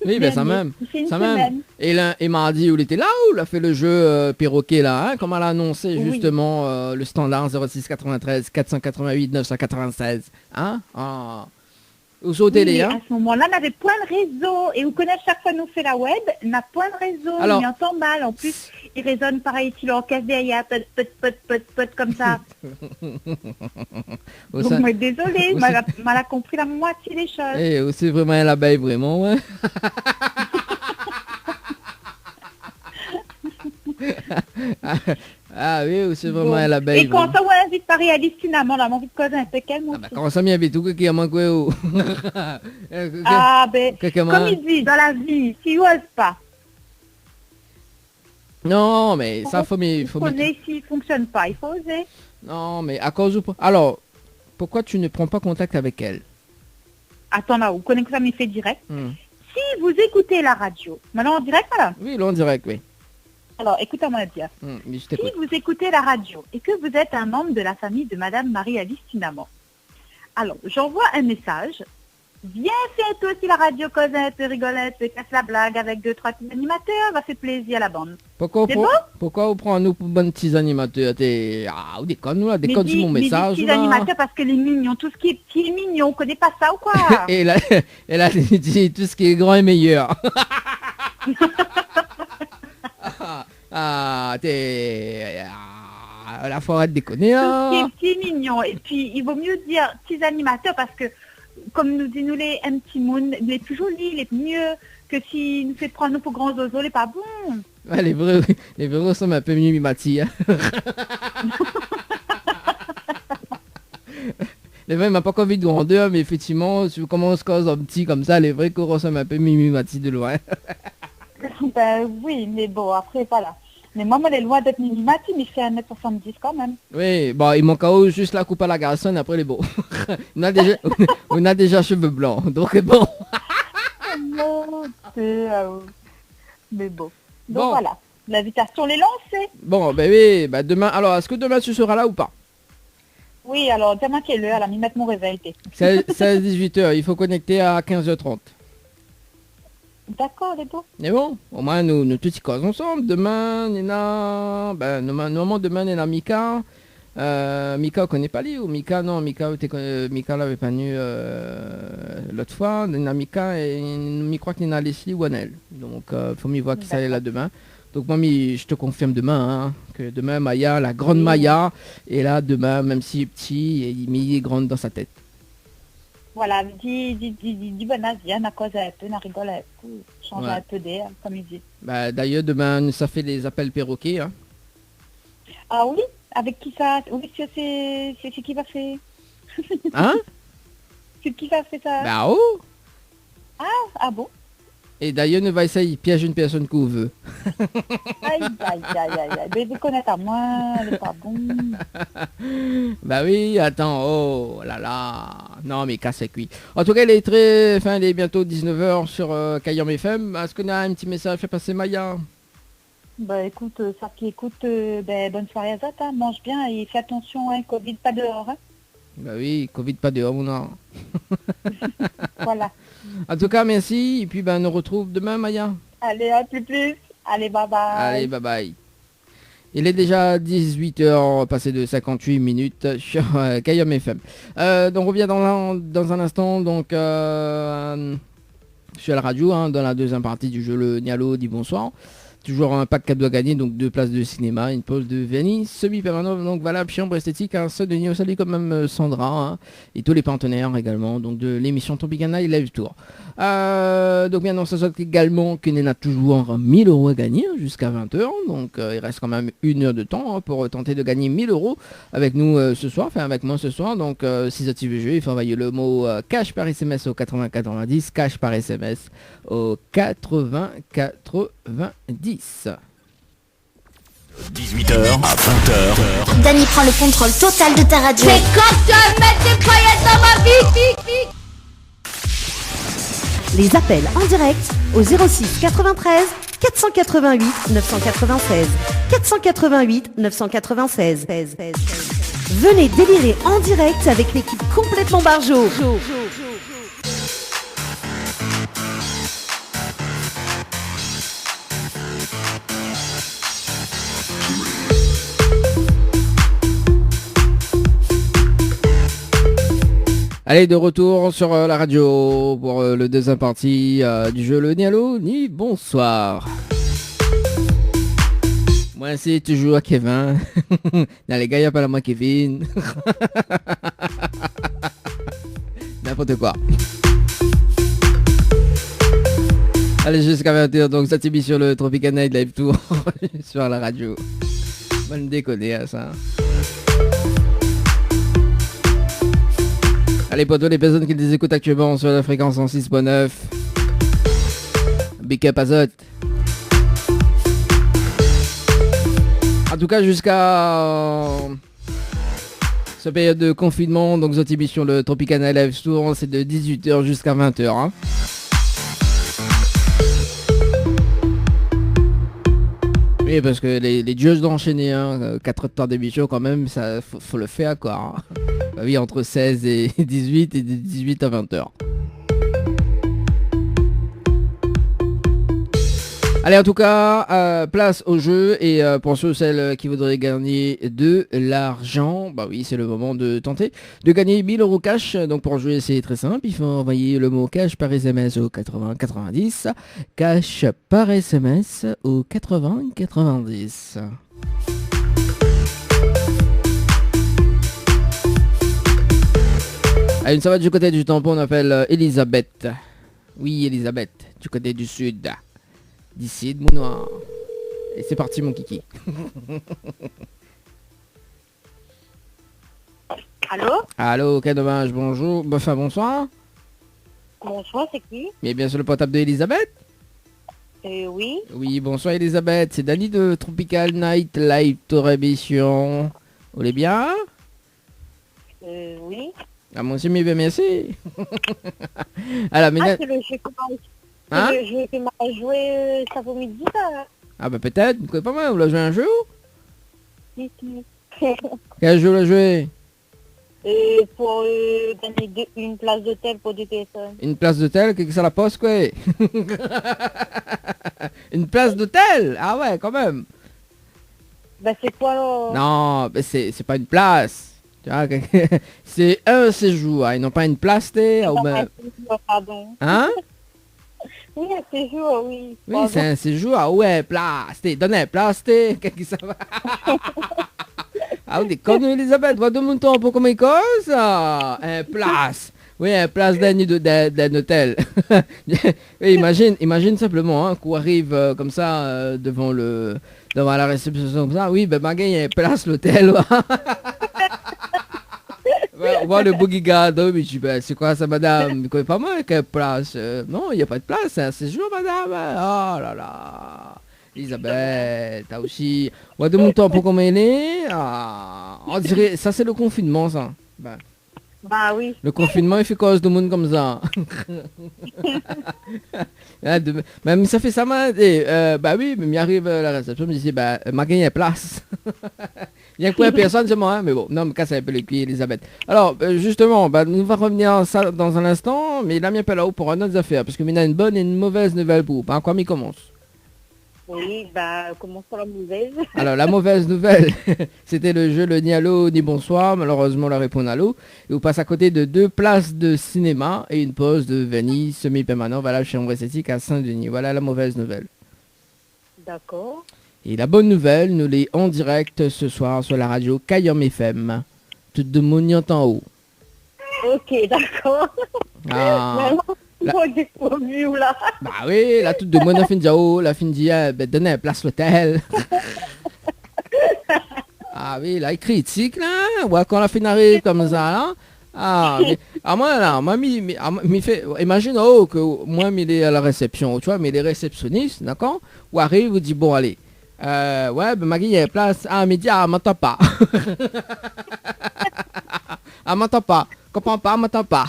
S4: Oui, ben ça même.
S5: C'est une
S4: Ça
S5: semaine.
S4: même. Et là, et mardi, où il était là, où il a fait le jeu perroquet là, hein, comme elle a annoncé
S5: Oui.
S4: justement le standard 06 93 488 996. Hein? Ah. Ou sur télé,
S5: Oui,
S4: hein?
S5: à ce moment-là, on avait point de réseau. Et vous connaissez, chaque fois nous fait la web, on n'a point de réseau,
S4: Alors-
S5: il entend mal. En plus, il résonne pareil, il l'orchestre derrière, pot, comme ça.
S4: Au
S5: Donc,
S4: sein-
S5: moi, désolée,
S4: au
S5: mal a compris la moitié des choses.
S4: Eh, c'est vraiment un abeille, vraiment, ouais. Ah oui, c'est vraiment
S5: Bon.
S4: un abeille.
S5: Et quand ça, on invite Paris à cinéma, là, on a envie de causer un peu quel mon
S4: Comment ça m'y habite, ou qui a manqué où?
S5: Ah,
S4: Comment-
S5: comme il dit, dans la vie, si tu n'oses pas,
S4: Non, mais ça, faut
S5: il faut oser s'il ne fonctionne pas, il faut oser.
S4: Non, mais à cause où... Alors, pourquoi tu ne prends pas contact avec elle?
S5: Attends là, vous connaissez que ça m'y fait direct.
S4: Hmm.
S5: Si vous écoutez la radio, maintenant en direct, voilà.
S4: Oui, là, en direct, oui.
S5: Alors, écoutez-moi dire.
S4: Mais je
S5: Si
S4: t'écoute.
S5: vous écoutez la radio et que vous êtes un membre de la famille de Madame Marie-Alice Tinamant, alors j'envoie un message. Viens faire toi aussi la radio Cosette, rigolette, casse la blague avec 2-3 petits animateurs, va faire plaisir à la bande.
S4: Pourquoi,
S5: C'est bon
S4: pourquoi vous prenez nous pour bons petits animateurs? Ah, vous déconne, nous, là, déconne sur mon message,
S5: petits
S4: là.
S5: animateurs parce que les mignons, tout ce qui est petit est mignon, on connaît pas ça ou quoi?
S4: Et là, il dit tout ce qui est grand est meilleur. T'es... la forêt de déconner,
S5: Tout ce qui
S4: hein.
S5: est petit mignon. Et puis, il vaut mieux dire petits animateurs parce que, comme nous dit nous les un petit monde, les plus jolis, les mieux que s'il nous fait prendre nous pour grands oiseaux, les pas bons.
S4: Ouais, les vrais sont un peu mimimati, hein. Les vrais, il m'a pas envie de grandeur, mais effectivement, si on commence cause un petit comme ça, les vrais qu'on ressemble un peu mimimati de loin.
S5: Ben oui, mais bon, après, voilà. Mais moi, elle est loin d'être mimimati, mais il fait 1m70 quand même.
S4: Oui, bon, il manque juste la coupe à la garçonne, après les beaux. on a déjà cheveux blancs, donc bon.
S5: Mais bon. Donc
S4: Bon.
S5: voilà, l'invitation est lancée.
S4: Bon, ben oui, ben demain, alors, est-ce que demain tu seras là ou pas?
S5: Oui, alors demain quelle heure? Alors, m'y mettre mon réveil.
S4: 16-18h, il faut connecter à 15h30.
S5: D'accord, les beaux.
S4: Mais bon, au moins nous tous y causons ensemble. Demain, Nina, normalement demain Nina Mika. Mika on connaît pas lui ou Mika non, Mika l'avait pas nu l'autre fois. Nina Mika et je crois que Nina Leslie ou Anel. Donc faut m'y voir qui ça est là demain. Donc moi je te confirme demain hein, que demain Maya, la grande Maya, est là demain, même s'il est petit, il est grande dans sa tête.
S5: Voilà, dis bonne viens, on a causé un peu, on a rigolé un peu, changer
S4: Ouais.
S5: un peu d'air, comme il dit.
S4: Bah, d'ailleurs demain ça fait les appels perroquets. Hein.
S5: Ah oui, Avec qui ça? Oui, c'est qui va faire?
S4: Hein?
S5: C'est qui va faire ça?
S4: Bah oh.
S5: Ah bon?
S4: Et d'ailleurs, ne va essayer, piège une personne qu'on veut.
S5: Aïe, aïe, aïe, aïe, aïe. Mais vous connaissez à moi, elle est pas bon.
S4: Bah oui, attends, oh là là. Non mais casse cuit. En tout cas, il est très... Enfin, il est bientôt 19h sur Kayam FM. Est-ce qu'on a un petit message fait passer, Maya?
S5: Bah écoute, ça qui écoute, bonne soirée à Zot, hein. Mange bien et fais attention, hein, Covid pas dehors, hein.
S4: Bah oui, Covid pas dehors, non.
S5: Voilà.
S4: En tout cas, merci. Et puis, ben, on nous retrouve demain, Maya.
S5: Allez, à plus. Allez, bye bye.
S4: Allez, bye bye. Il est déjà 18h, passé de 58 minutes sur Kayam FM. Donc, on revient dans un instant. Donc, sur la radio, hein, dans la deuxième partie du jeu, le Nialo dit bonsoir. Toujours un pack cadeau à gagner, donc 2 places de cinéma, une pause de Venise, semi-permanent, donc valable, chambre esthétique, un seul de Nio, salut quand même Sandra, hein, et tous les partenaires également, donc de l'émission Tropicana et Live Tour. Donc bien on s'assure également qu'il y en a toujours 1000 euros à gagner jusqu'à 20h, donc il reste quand même 1 heure de temps, hein, pour tenter de gagner 1000 euros avec nous ce soir, enfin avec moi ce soir, donc si vous activez le jeu, il faut envoyer le mot cash par SMS au 8090, cash par SMS au 8090.
S1: 18h à 20h.
S2: Dany prend le contrôle total de ta radio.
S3: C'est quand tu vas mettre des paillettes dans ma vie.
S6: Les appels en direct au 06 93 488 996. 488 996. Venez délirer en direct avec l'équipe complètement barjo.
S4: Allez, de retour sur la radio pour le deuxième partie du jeu Le Nialo, ni bonsoir. Moi c'est toujours Kevin. Dans les gars, il n'y a pas la moi Kevin. N'importe quoi. Allez, jusqu'à 20h, donc cette émission le Tropicana Night Live Tour sur la radio. Bonne déconner à ça. Allez, pour toutes les personnes qui les écoutent actuellement sur la fréquence 106.9. Big up Azot. En tout cas, jusqu'à cette période de confinement, donc cette émission, le Tropicana Live Tour, c'est de 18h jusqu'à 20h. Hein. Oui, parce que les judges d'enchaîner, hein, 4 heures de temps d'émission quand même, ça faut le faire quoi. Hein. Bah oui, entre 16 et 18 et de 18 à 20h. Allez, en tout cas, place au jeu. Et pour ceux celles qui voudraient gagner de l'argent, bah oui, c'est le moment de tenter de gagner 1000 euros cash. Donc pour jouer, c'est très simple. Il faut envoyer le mot cash par SMS au 8090. Cash par SMS au 8090. Allez, ça va du côté du tampon, on appelle Elisabeth. Oui, Elisabeth, du côté du sud. D'ici, de mon noir. Et c'est parti, mon kiki.
S5: Allô?
S4: Allô, quel dommage, bonjour. Enfin, bonsoir.
S5: Bonsoir, c'est qui?
S4: Mais bien sûr, le portable de Elisabeth.
S5: Oui.
S4: Oui, bonsoir, Elisabeth. C'est Dany de Tropical Night Live Tour émission. Vous allez bien?
S5: Oui.
S4: Ah, moi aussi, mais bien, merci. Alors, mais...
S5: c'est le jeu que
S4: Hein?
S5: le jeu que m'a joué cet après-midi, là.
S4: Ah bah peut-être, vous connaissez pas mal, vous l'avez joué un jeu?
S5: Si, si.
S4: Quel jeu vous l'avez joué?
S5: Pour gagner une place d'hôtel pour 2 personnes.
S4: Une place d'hôtel, qu'est-ce que ça la poste quoi? Une place d'hôtel? Ah ouais, quand même.
S5: Bah c'est quoi là?
S4: Non, mais c'est pas une place. Tu vois, c'est un séjour, hein, ils n'ont pas une place, t'es ou ben...
S5: Pardon.
S4: Hein?
S5: Oui, un séjour, oui.
S4: Oui, c'est un séjour, ah ouais, place, t'es, donnez, place, t'es, qu'est-ce que ça va? Ah, on est comme Elisabeth, va de mon temps pour comment il cause, un place. Oui, à la place d'un hôtel. Oui, imagine simplement hein, qu'on arrive comme ça devant la réception comme ça. Oui, ben Magagne, il y a une place l'hôtel. On voit le boogie garde, mais je dis, ben, c'est quoi ça, madame? Vous connaissez pas moi quelle place? Non, il n'y a pas de place, c'est un séjour, madame. Oh là là. Elisabeth, t'as aussi. Ouais, de mon temps pour combien il est. Ah, on dirait, ça c'est le confinement, ça. Ben,
S5: Bah oui.
S4: le confinement, il fait cause de monde comme ça. Même ça fait ça mal. Bah oui, mais il arrive à la réception, il me dit, bah, Magagne, il y a place. Il y a quoi personne, c'est moi, hein, mais bon, non, mais casse un peu les cuits, Elisabeth. Alors, justement, bah, nous va revenir à ça dans un instant, mais là, pas là-haut pour une autre affaire, parce que il a une bonne et une mauvaise nouvelle pour vous. Par quoi il commence?
S5: Oui, bah, commençons la mauvaise.
S4: Alors, la mauvaise nouvelle, c'était le jeu le ni allô ni bonsoir. Malheureusement, la réponse allô. Et vous passez à côté de 2 places de cinéma et une pause de vanille semi-permanent valable chez Ombre Esthétique à Saint-Denis. Voilà la mauvaise nouvelle.
S5: D'accord.
S4: Et la bonne nouvelle, nous l'est en direct ce soir sur la radio Kayom FM. Tout de mognant en haut.
S5: Ok, d'accord.
S4: Ah.
S5: Là.
S4: Bah oui, la toute de moi la fin de haut, la fin de ben donner un place l'hôtel. Ah oui, là il critique là, ou quand la fin arrive comme ça là. Ah, mais, moi là, moi mi fait imagine oh que moi il est à la réception, tu vois, mais les réceptionnistes, d'accord? Ou arrive vous dit bon allez. Ouais, ben Maggie il y a place à midi, ah m'entend pas. Ah m'entend pas. Comprends pas, m'entend pas.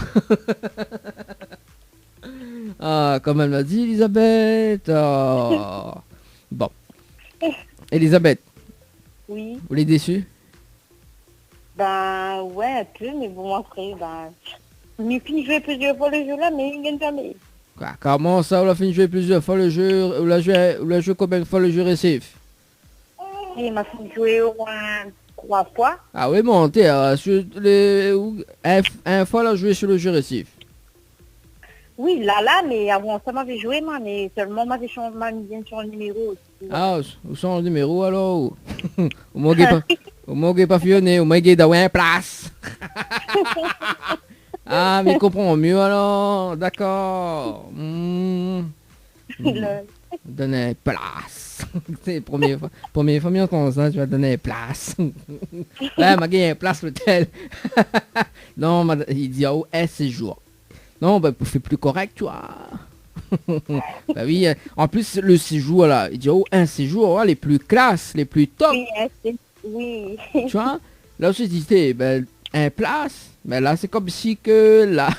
S4: Ah, comme elle m'a dit, Elisabeth. Oh. Bon. Elisabeth,
S5: Oui.
S4: vous l'êtes déçue?
S5: Ben, ouais, un peu, mais bon, après, ben... Mais puis, je joué plusieurs fois le jeu là, mais il gagne jamais.
S4: Quoi, comment ça, on a fini de jouer plusieurs fois le jeu? On l'a joué combien de fois le jeu récif?
S5: Il m'a fait jouer au moins 3 fois.
S4: Ah oui, bon, t'es sur un fois là joué sur le jeu récif.
S5: Oui, là, mais avant ça m'avait joué, moi, mais seulement m'avait changé ma mise sur le numéro aussi.
S4: Ah, où sont les numéros alors? Au moins, pas fionné, au moins, il d'avoir une place. Ah, mais comprends mieux alors, d'accord. Donner place. C'est première fois, mieux entendre ça, tu vas donner place. Ouais, m'a gagné place l'hôtel. Non, il dit, oh, un séjour. Non, bah, c'est plus correct, tu vois. Bah oui, en plus, le séjour, là, il dit, oh, un séjour, les plus classes, les plus top.
S5: Oui.
S4: Tu vois, là aussi, il dit, ben, un place, mais là, c'est comme si que, là,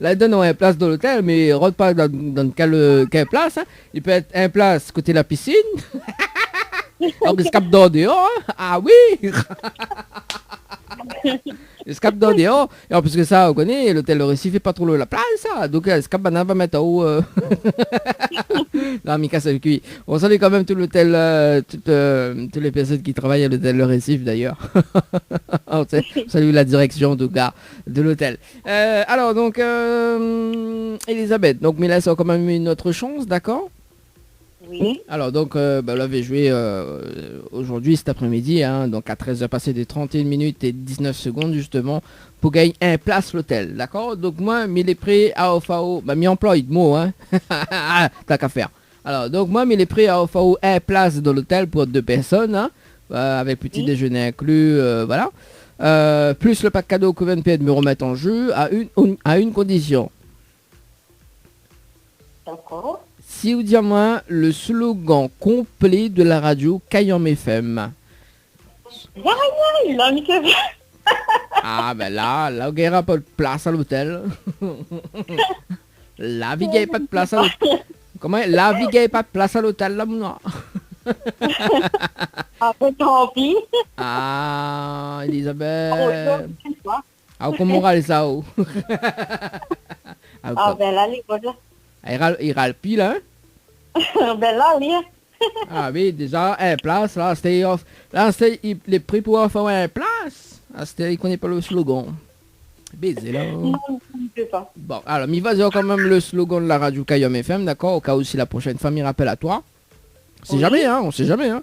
S4: il donne un place dans l'hôtel, mais il rentre pas dans quelle place, hein. Il peut être un place côté la piscine. Alors, il se capte dehors, hein. Ah oui. Il se capte dehors. Et en plus que ça, on connaît, l'hôtel Le Récif fait pas trop la place, ça. Donc, il se capte va mettre en haut. Non, Mika, c'est le cuit. On salue quand même tout l'hôtel, toutes les personnes qui travaillent à l'hôtel Le Récif, d'ailleurs. On salue la direction de l'hôtel. Alors, donc, Elisabeth, donc, Mila, ça a quand même une autre chance, d'accord?
S5: Oui.
S4: Alors donc, on l'avait joué aujourd'hui, cet après-midi, hein, donc à 13h passé des 31 minutes et 19 secondes justement, pour gagner un place l'hôtel, d'accord? Donc moi, il est prêt à OFAO, bah mi emploi de mots, hein, t'as qu'à faire. Alors donc moi, il est prêt à OFAO un place dans l'hôtel pour 2 personnes, hein, avec petit déjeuner inclus, voilà. Plus le pack cadeau que VNP de me remettre en jeu à une condition.
S5: D'accord.
S4: Si vous dites moi le slogan complet de la radio Kayom FM.
S5: Il a mis que...
S4: Ah ben là, il n'y aura pas de place à l'hôtel. La vie, il n'y a pas de place à l'hôtel. Comment? La vie, il n'y a pas de place à l'hôtel, là, mon.
S5: Ah, tant pis.
S4: Ah, Elisabeth. Ah, comment on râle ça, oh?
S5: Ah, ben là, les gars, là.
S4: Il râle pile, hein?
S5: Ben là, oui.
S4: Ah oui, déjà, un place, là, c'était off. Là, il est pris pour faire un place. Ah, c'était, il connaît pas le slogan. Baiser, là.
S5: Non, je ne sais pas.
S4: Bon, alors, il va dire quand même le slogan de la radio Kayom FM, d'accord? Au cas où si la prochaine famille rappelle à toi. On sait jamais, hein? On sait jamais, hein?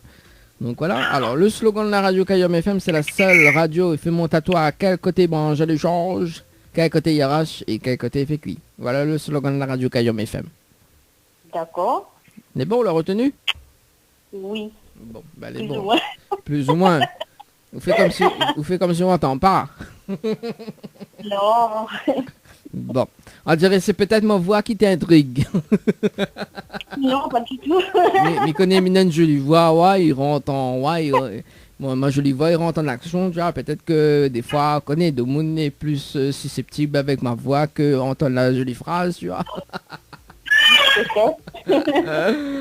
S4: Donc voilà, alors le slogan de la radio Kayom FM, c'est la seule radio, il fait mon tatouage à quel côté branche l'échange, quel côté IRH et quel côté FQI. Voilà le slogan de la radio Kayom FM.
S5: D'accord.
S4: Mais bon, on l'a retenu?
S5: Oui.
S4: Bon, bah,
S5: Plus
S4: bon.
S5: ou moins.
S4: Plus ou moins. Vous faites comme si on n'entend pas.
S5: Non.
S4: Bon, on dirait que c'est peut-être ma voix qui t'intrigue.
S5: Non, pas du tout.
S4: mais connais une jolie voix, ouais, il rentre en... Ouais, moi, ma jolie voix, il rentre en action, tu vois. Peut-être que des fois, connais, de monde est plus susceptible avec ma voix que entendre la jolie phrase, tu vois.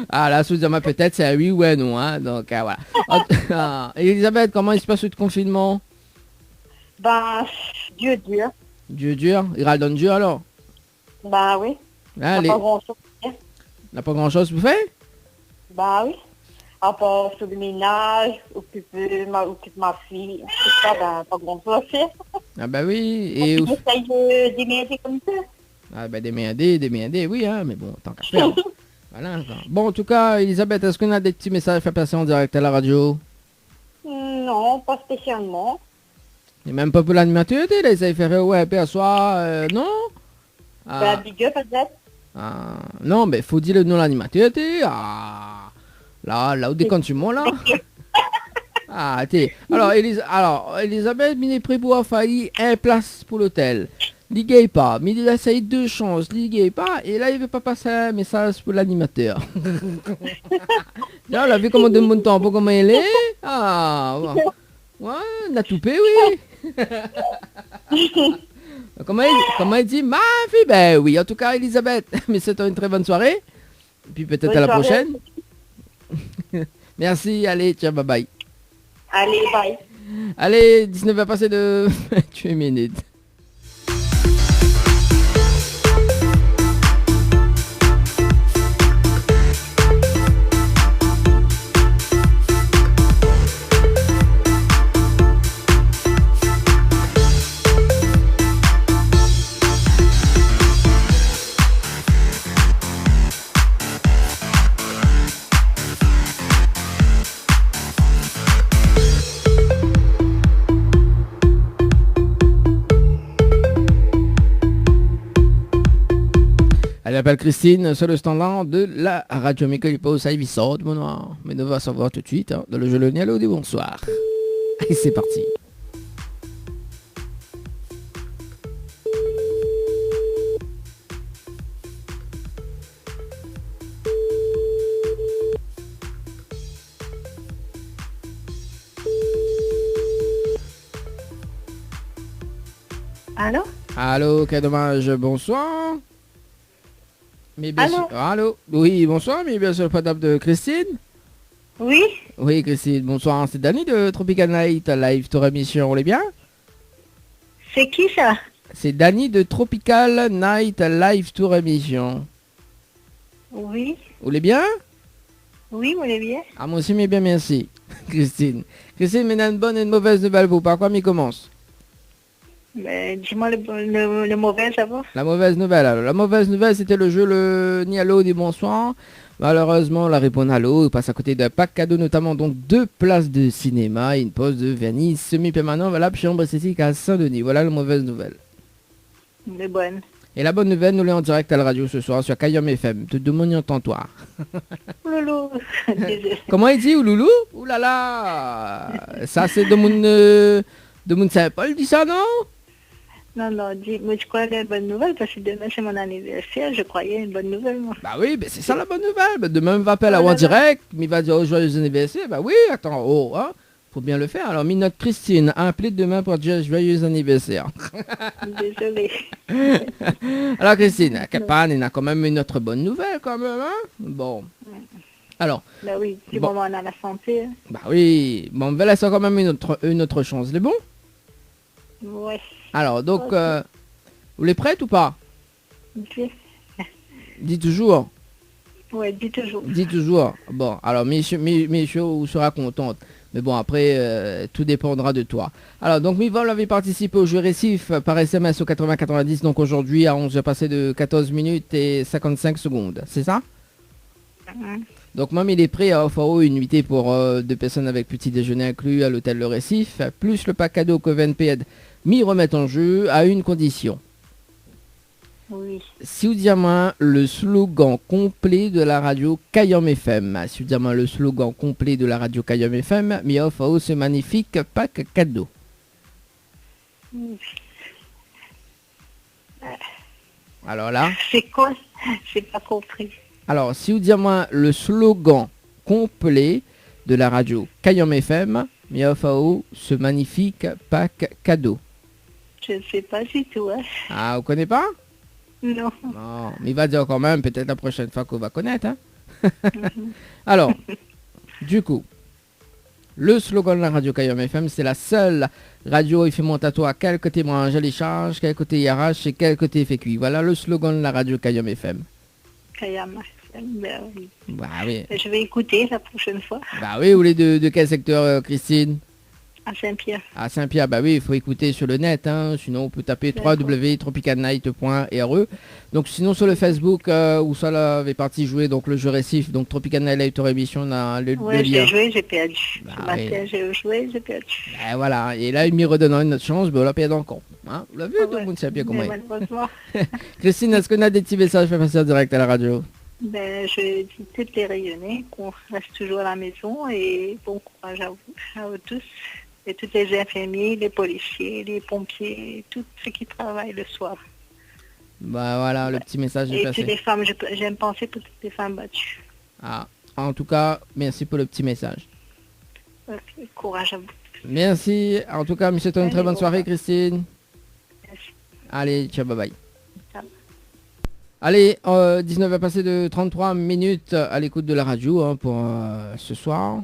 S4: Ah là, sous-diamant, peut-être c'est un oui ou un non, hein. Donc, voilà. Elisabeth, comment il se passe le confinement?
S5: Ben, Dieu dur.
S4: Dieu dur, il râle dans le Dieu alors.
S5: Ben oui.
S4: Allez,
S5: Pas grand-chose.
S4: n'a pas grand-chose pour faire?
S5: Ben oui. À part faire le ménage, occuper ma fille, tout ça, ben, pas grand-chose à faire.
S4: Ah bah oui, et...
S5: J'essaye de démerder comme ça.
S4: Ah bah démerder, oui, hein, mais bon, tant qu'à faire. Voilà. Bon, en tout cas, Elisabeth, est-ce qu'on a des petits messages à faire passer en direct à la radio?
S5: Non, pas spécialement.
S4: Et même pas pour l'animateur, là, ils avaient fait ouais, puis à soi, non?
S5: Ben, big up peut-être.
S4: Non, mais faut dire le nom de l'animateur, là, où déconne tu là? Ah, t'es. Alors, Elisabeth, il est prêt pour avoir failli un place pour l'hôtel. Liguez pas, mais il a essayé 2 chances, liguez pas, et là il veut pas passer un message pour l'animateur. Là, on a vu comment de mon temps, pour comment il est. Ah, ouais, on a toupé, oui. comment il dit, ma fille, ben oui, en tout cas, Elisabeth, mais c'est une très bonne soirée. Et puis peut-être à la prochaine. Merci, allez, ciao, bye bye.
S5: Allez, bye.
S4: Allez, 19 passé de 28 minutes. Elle s'appelle Christine sur le standard de la radio Michael Pau Saïvissot, mon noir. Mais on va savoir tout de suite dans le jeu le Nialo du bonsoir. Et c'est parti.
S5: Allô?
S4: Allô, quel dommage, bonsoir. Mais bien
S5: Allô?
S4: sûr. Allô? Oui, bonsoir, mais bien sûr, le portable de Christine.
S5: Oui?
S4: Oui, Christine, bonsoir. C'est Dani de Tropical Night Live Tour Émission, on est bien?
S5: C'est qui ça?
S4: C'est Dani de Tropical Night Live Tour Émission.
S5: Oui?
S4: Vous l'êtes bien?
S5: Oui, vous l'avez bien?
S4: Ah, moi aussi, mais bien, merci. Christine, mais une bonne et une mauvaise nouvelle, vous. Par quoi m'y commence?
S5: Ben, dis-moi le mauvais, ça va?
S4: La mauvaise nouvelle, alors. La mauvaise nouvelle, c'était le jeu le Nialo des bonsoirs. Malheureusement, la réponse à l'eau passe à côté d'un pack cadeau, notamment donc 2 places de cinéma et une pause de vernis semi-permanent valable chez Ombre Esthétique à Saint-Denis. Voilà la mauvaise nouvelle.
S5: Les bonnes.
S4: Et la bonne nouvelle, nous l'est en direct à la radio ce soir sur Kayom FM. Te demande entends-toi.
S5: Loulou. Désolé.
S4: Comment il dit, Ouloulou? Ouh là là. Ça, c'est de mon Saint-Paul, dit ça, non?
S5: Non, moi je crois qu'il y a une bonne nouvelle parce que demain c'est mon anniversaire, je croyais une bonne nouvelle moi.
S4: Bah oui, c'est ça la bonne nouvelle. Bah, demain, il va appeler en direct, mais il va dire joyeux anniversaire. Bah oui, attends, hein, faut bien le faire. Alors, notre Christine a appelé demain pour dire joyeux anniversaire.
S5: Désolée.
S4: Alors, Christine, Capane, il a quand même une autre bonne nouvelle, quand même, hein? Bon. Alors.
S5: Bah oui, du
S4: bon.
S5: moment on a la santé. Hein.
S4: Bah oui, bon, on va laisser quand même une autre chance. C'est bon?
S5: Ouais.
S4: Alors, donc, vous les prête ou pas?
S5: Ok.
S4: Dis toujours.
S5: Ouais, dis toujours.
S4: Dis toujours. Bon, alors, messieurs, vous sera contente. Mais bon, après, tout dépendra de toi. Alors, donc, Mivol avait participé au jeu récif par SMS au 80-90. Donc, aujourd'hui, à 11h passé de 14 minutes et 55 secondes. C'est ça? Donc, moi, il est prêt à offrir une nuitée pour 2 personnes avec petit déjeuner inclus à l'hôtel Le Récif, plus le pack cadeau que VNP m'y remettre en jeu à une condition.
S5: Oui.
S4: Si vous dites moi le slogan complet de la radio Kayom FM, si vous dites moi le slogan complet de la radio Kayom FM, mi offre ce magnifique pack cadeau. Alors là,
S5: C'est quoi? J'ai pas compris.
S4: alors si vous dites moi le slogan complet de la radio Kayom FM, mi offre ce magnifique pack cadeau.
S5: Je ne sais pas du tout. Hein.
S4: Ah, vous connaissez pas?
S5: Non.
S4: Non, mais il va dire quand même, peut-être la prochaine fois qu'on va connaître. Hein. Alors, du coup, le slogan de la radio Kayom FM, c'est la seule radio il fait mon tatouage à quel côté moi je les charge, quel côté il arrache et quel côté il fait cuit. Voilà le slogan de la radio Kayom FM.
S5: Kayama. Ben oui.
S4: Bah oui.
S5: Je vais écouter la prochaine fois.
S4: Bah oui, vous voulez de quel secteur, Christine?
S5: À Saint-Pierre.
S4: À Saint-Pierre, bah oui, il faut écouter sur le net, hein, sinon on peut taper
S5: D'accord.
S4: www.tropicalnight.re. Donc sinon sur le Facebook, où ça là avait parti jouer, donc le jeu récif, donc Tropical Night Live Tour Émission, on a le
S5: Ouais,
S4: lien.
S5: j'ai joué, j'ai perdu.
S4: Bah
S5: Ce matin,
S4: oui.
S5: j'ai joué, j'ai perdu.
S4: Ben voilà, et là il m'y redonnant une autre chance, ben on l'a perdu encore. Hein, vous l'avez vu, tout le monde sait bien comment
S5: Mais
S4: il est.
S5: malheureusement,
S4: Christine, est-ce qu'on a des petits messages pour passer en direct à la radio?
S5: ben, je dis toutes les rayonnées, qu'on reste toujours à la maison et bon courage à vous tous. Et tous les infirmiers, les policiers, les pompiers, tous ceux qui travaillent le soir.
S4: Bah voilà, le petit message est
S5: Et toutes
S4: passé.
S5: les femmes, j'aime penser pour toutes les femmes battues.
S4: Ah, en tout cas, merci pour le petit message.
S5: Courage à vous.
S4: Merci, en tout cas, monsieur, une
S5: Allez,
S4: très bonne
S5: au
S4: soirée,
S5: revoir.
S4: Christine.
S5: Merci.
S4: Allez, ciao, bye bye.
S5: Ciao.
S4: Allez, 19 à passer de 33 minutes à l'écoute de la radio hein, pour ce soir.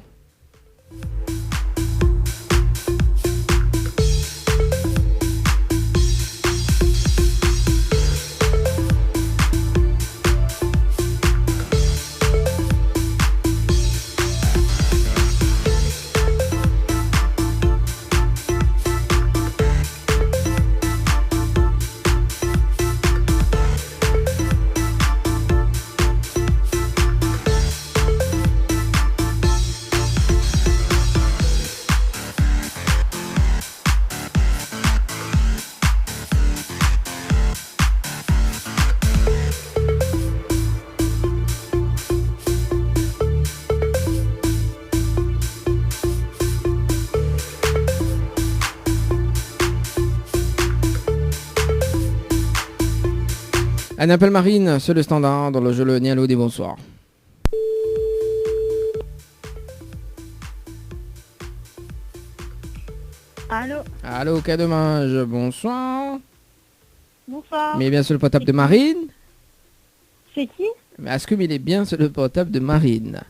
S4: Un appel Marine sur le standard dans le jeu Le Nialo des bonsoirs.
S5: Allô?
S4: Allô, quel dommage, bonsoir.
S5: Bonsoir.
S4: Mais bien sur le portable de Marine.
S5: C'est qui?
S4: Mais est-ce que il est bien sur le portable de Marine?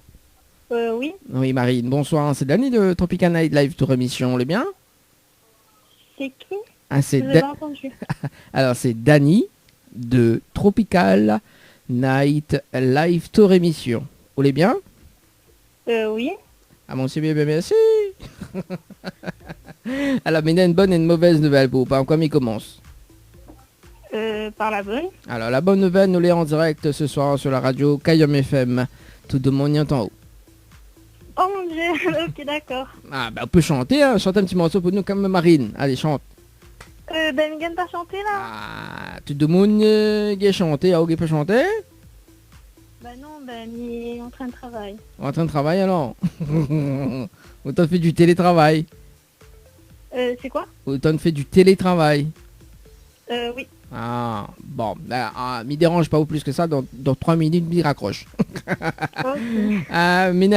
S5: Oui.
S4: Oui, Marine, bonsoir. C'est Dani de Tropical Night Live Tour Émission, le bien?
S5: C'est qui?
S4: Ah, c'est
S5: Je n'ai pas entendu.
S4: Alors, c'est Dani de Tropical Night Live Tour Émission. Vous l'êtes bien?
S5: Oui.
S4: Ah mon c'est bien, merci. Alors, mais il y a une bonne et une mauvaise nouvelle pour vous. Par quoi il commence?
S5: Par la bonne.
S4: Alors, la bonne nouvelle, nous l'est en direct ce soir sur la radio Kayom FM. Tout le monde y entend.
S5: Oh mon dieu, ok d'accord.
S4: Ah, bah, on peut chanter, hein. Chante un petit morceau pour nous comme Marine. Allez, chante.
S5: Ben il vient pas chanter là.
S4: Ah, tout le monde qui chanter. Ah, qui peut chanter?
S5: Ben non, ben il est en train de travailler.
S4: En train de travailler alors. Autant fait du télétravail.
S5: C'est quoi?
S4: Autant fait du télétravail.
S5: Oui.
S4: Ah, bon, m'y dérange pas au plus que ça, dans 3 minutes, m'y raccroche.
S5: Ok.
S4: Mais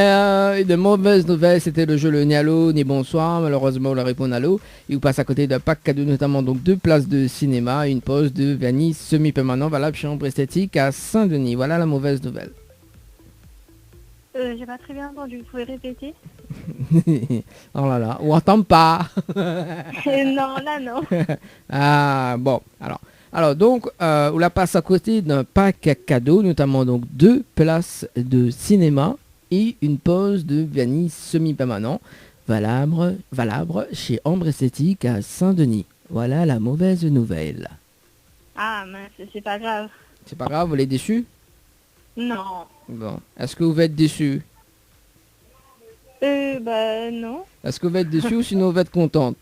S4: de mauvaises nouvelles, c'était le jeu Le Nialo, ni bonsoir, malheureusement on leur répond Nalo. Il vous passe à côté d'un pack cadeau, notamment donc 2 places de cinéma, une pause de vernis semi-permanent valable chez Ombre Esthétique à Saint-Denis. Voilà la mauvaise nouvelle.
S5: J'ai pas très bien entendu, vous pouvez répéter?
S4: Oh là là, on entend pas.
S5: Non, là non.
S4: Ah, bon, alors donc, on la passe à côté d'un pack cadeau, notamment donc 2 places de cinéma et une pause de vernis semi-permanent valable chez Ambre Esthétique à Saint-Denis. Voilà la mauvaise nouvelle.
S5: Ah mince, c'est pas grave.
S4: C'est pas grave, vous l'êtes déçu?
S5: Non.
S4: Bon, est-ce que vous êtes déçu?
S5: Bah non.
S4: Est-ce que vous êtes déçu ou sinon vous êtes contente?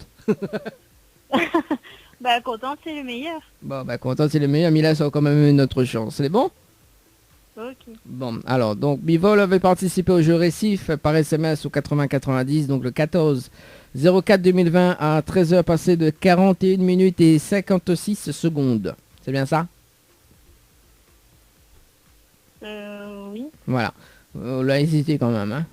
S5: Bah, content, c'est le meilleur.
S4: Bon, bah, content, c'est le meilleur, mais là, ça a quand même une autre chance. C'est bon?
S5: Ok.
S4: Bon, alors, donc, Bivol avait participé au jeu Récif par SMS au 80-90, donc le 14 04 2020 à 13h passé de 41 minutes et 56 secondes. C'est bien ça?
S5: Oui.
S4: Voilà. On l'a hésité quand même, hein.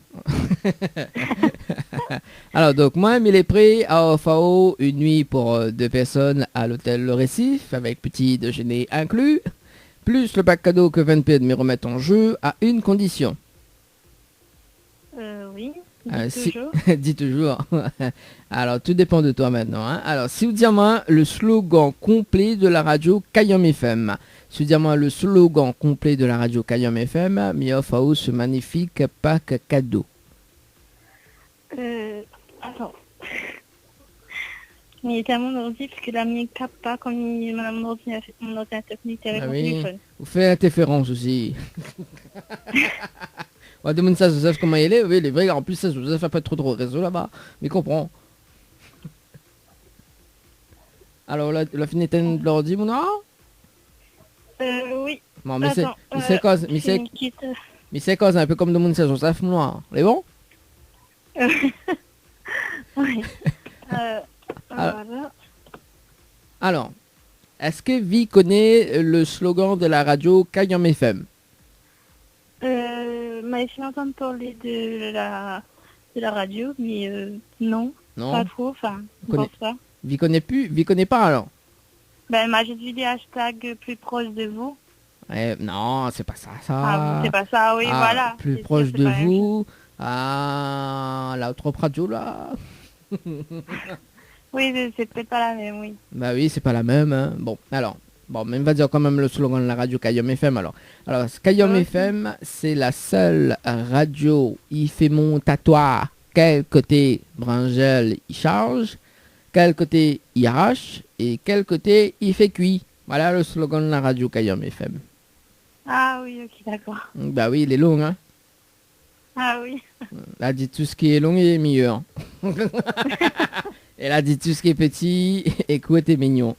S4: Alors, donc, moi, il est prêt à FAO une nuit pour 2 personnes à l'hôtel Le Récif, avec petit déjeuner inclus, plus le pack cadeau que 20p de me remettre en jeu, à une condition.
S5: Oui.
S4: Si-
S5: Toujours.
S4: Dis toujours. Alors, tout dépend de toi maintenant, hein. Alors, si vous dites-moi le slogan complet de la radio Kayom FM. Si vous dites-moi le slogan complet de la radio Kayom FM, mi offre à vous ce magnifique pack cadeau.
S5: Attends. Mais il est tellement ordi parce que la mienne capte pas comme mon ordinateur connecté avec
S4: Ah
S5: mon
S4: oui.
S5: téléphone.
S4: Vous faites interférence aussi. On va demander ça à Joseph comment il est. Oui, il est vrai. En plus, ça, Joseph n'a pas trop de réseau là-bas. Mais comprends. Alors, la fenêtre de l'ordi, mon nom?
S5: Oui.
S4: Bon, mais c'est
S5: Attends,
S4: c'est cause, mais
S5: c'est une petite...
S4: c'est cause un peu comme de mon ça, Joseph, moi. C'est bon?
S5: Oui.
S4: Alors-
S5: Voilà.
S4: Alors, est-ce que Vi connaît le slogan de la radio Kayom FM?
S5: Mais je entendre parler de la radio, mais non,
S4: Non?
S5: pas trop, enfin, je
S4: Connais-
S5: pense pas.
S4: Vi connaît plus? Vi connaît pas alors?
S5: Ben, m'a juste vu des hashtags plus proches de vous.
S4: Non, c'est pas ça,
S5: Ah, c'est pas ça, oui,
S4: Ah,
S5: voilà.
S4: Plus
S5: C'est
S4: proche
S5: sûr, c'est
S4: de
S5: pas la même chose.
S4: vous. Ah, la autre radio là.
S5: Oui, c'est peut-être pas la même, oui.
S4: Bah oui, c'est pas la même. Hein. Bon, alors. Bon, mais on va dire quand même le slogan de la radio Kayom FM alors. Alors, Kayom
S5: Ok.
S4: FM, c'est la seule radio. Il fait mon tatouage. Quel côté Brangel il charge, quel côté il arrache et quel côté il fait cuit. Voilà le slogan de la radio Kayom FM.
S5: Ah oui, ok, d'accord.
S4: Bah oui, il est long, hein.
S5: Ah oui.
S4: Elle a dit tout ce qui est long et meilleur. Elle a dit tout ce qui est petit et court et mignon.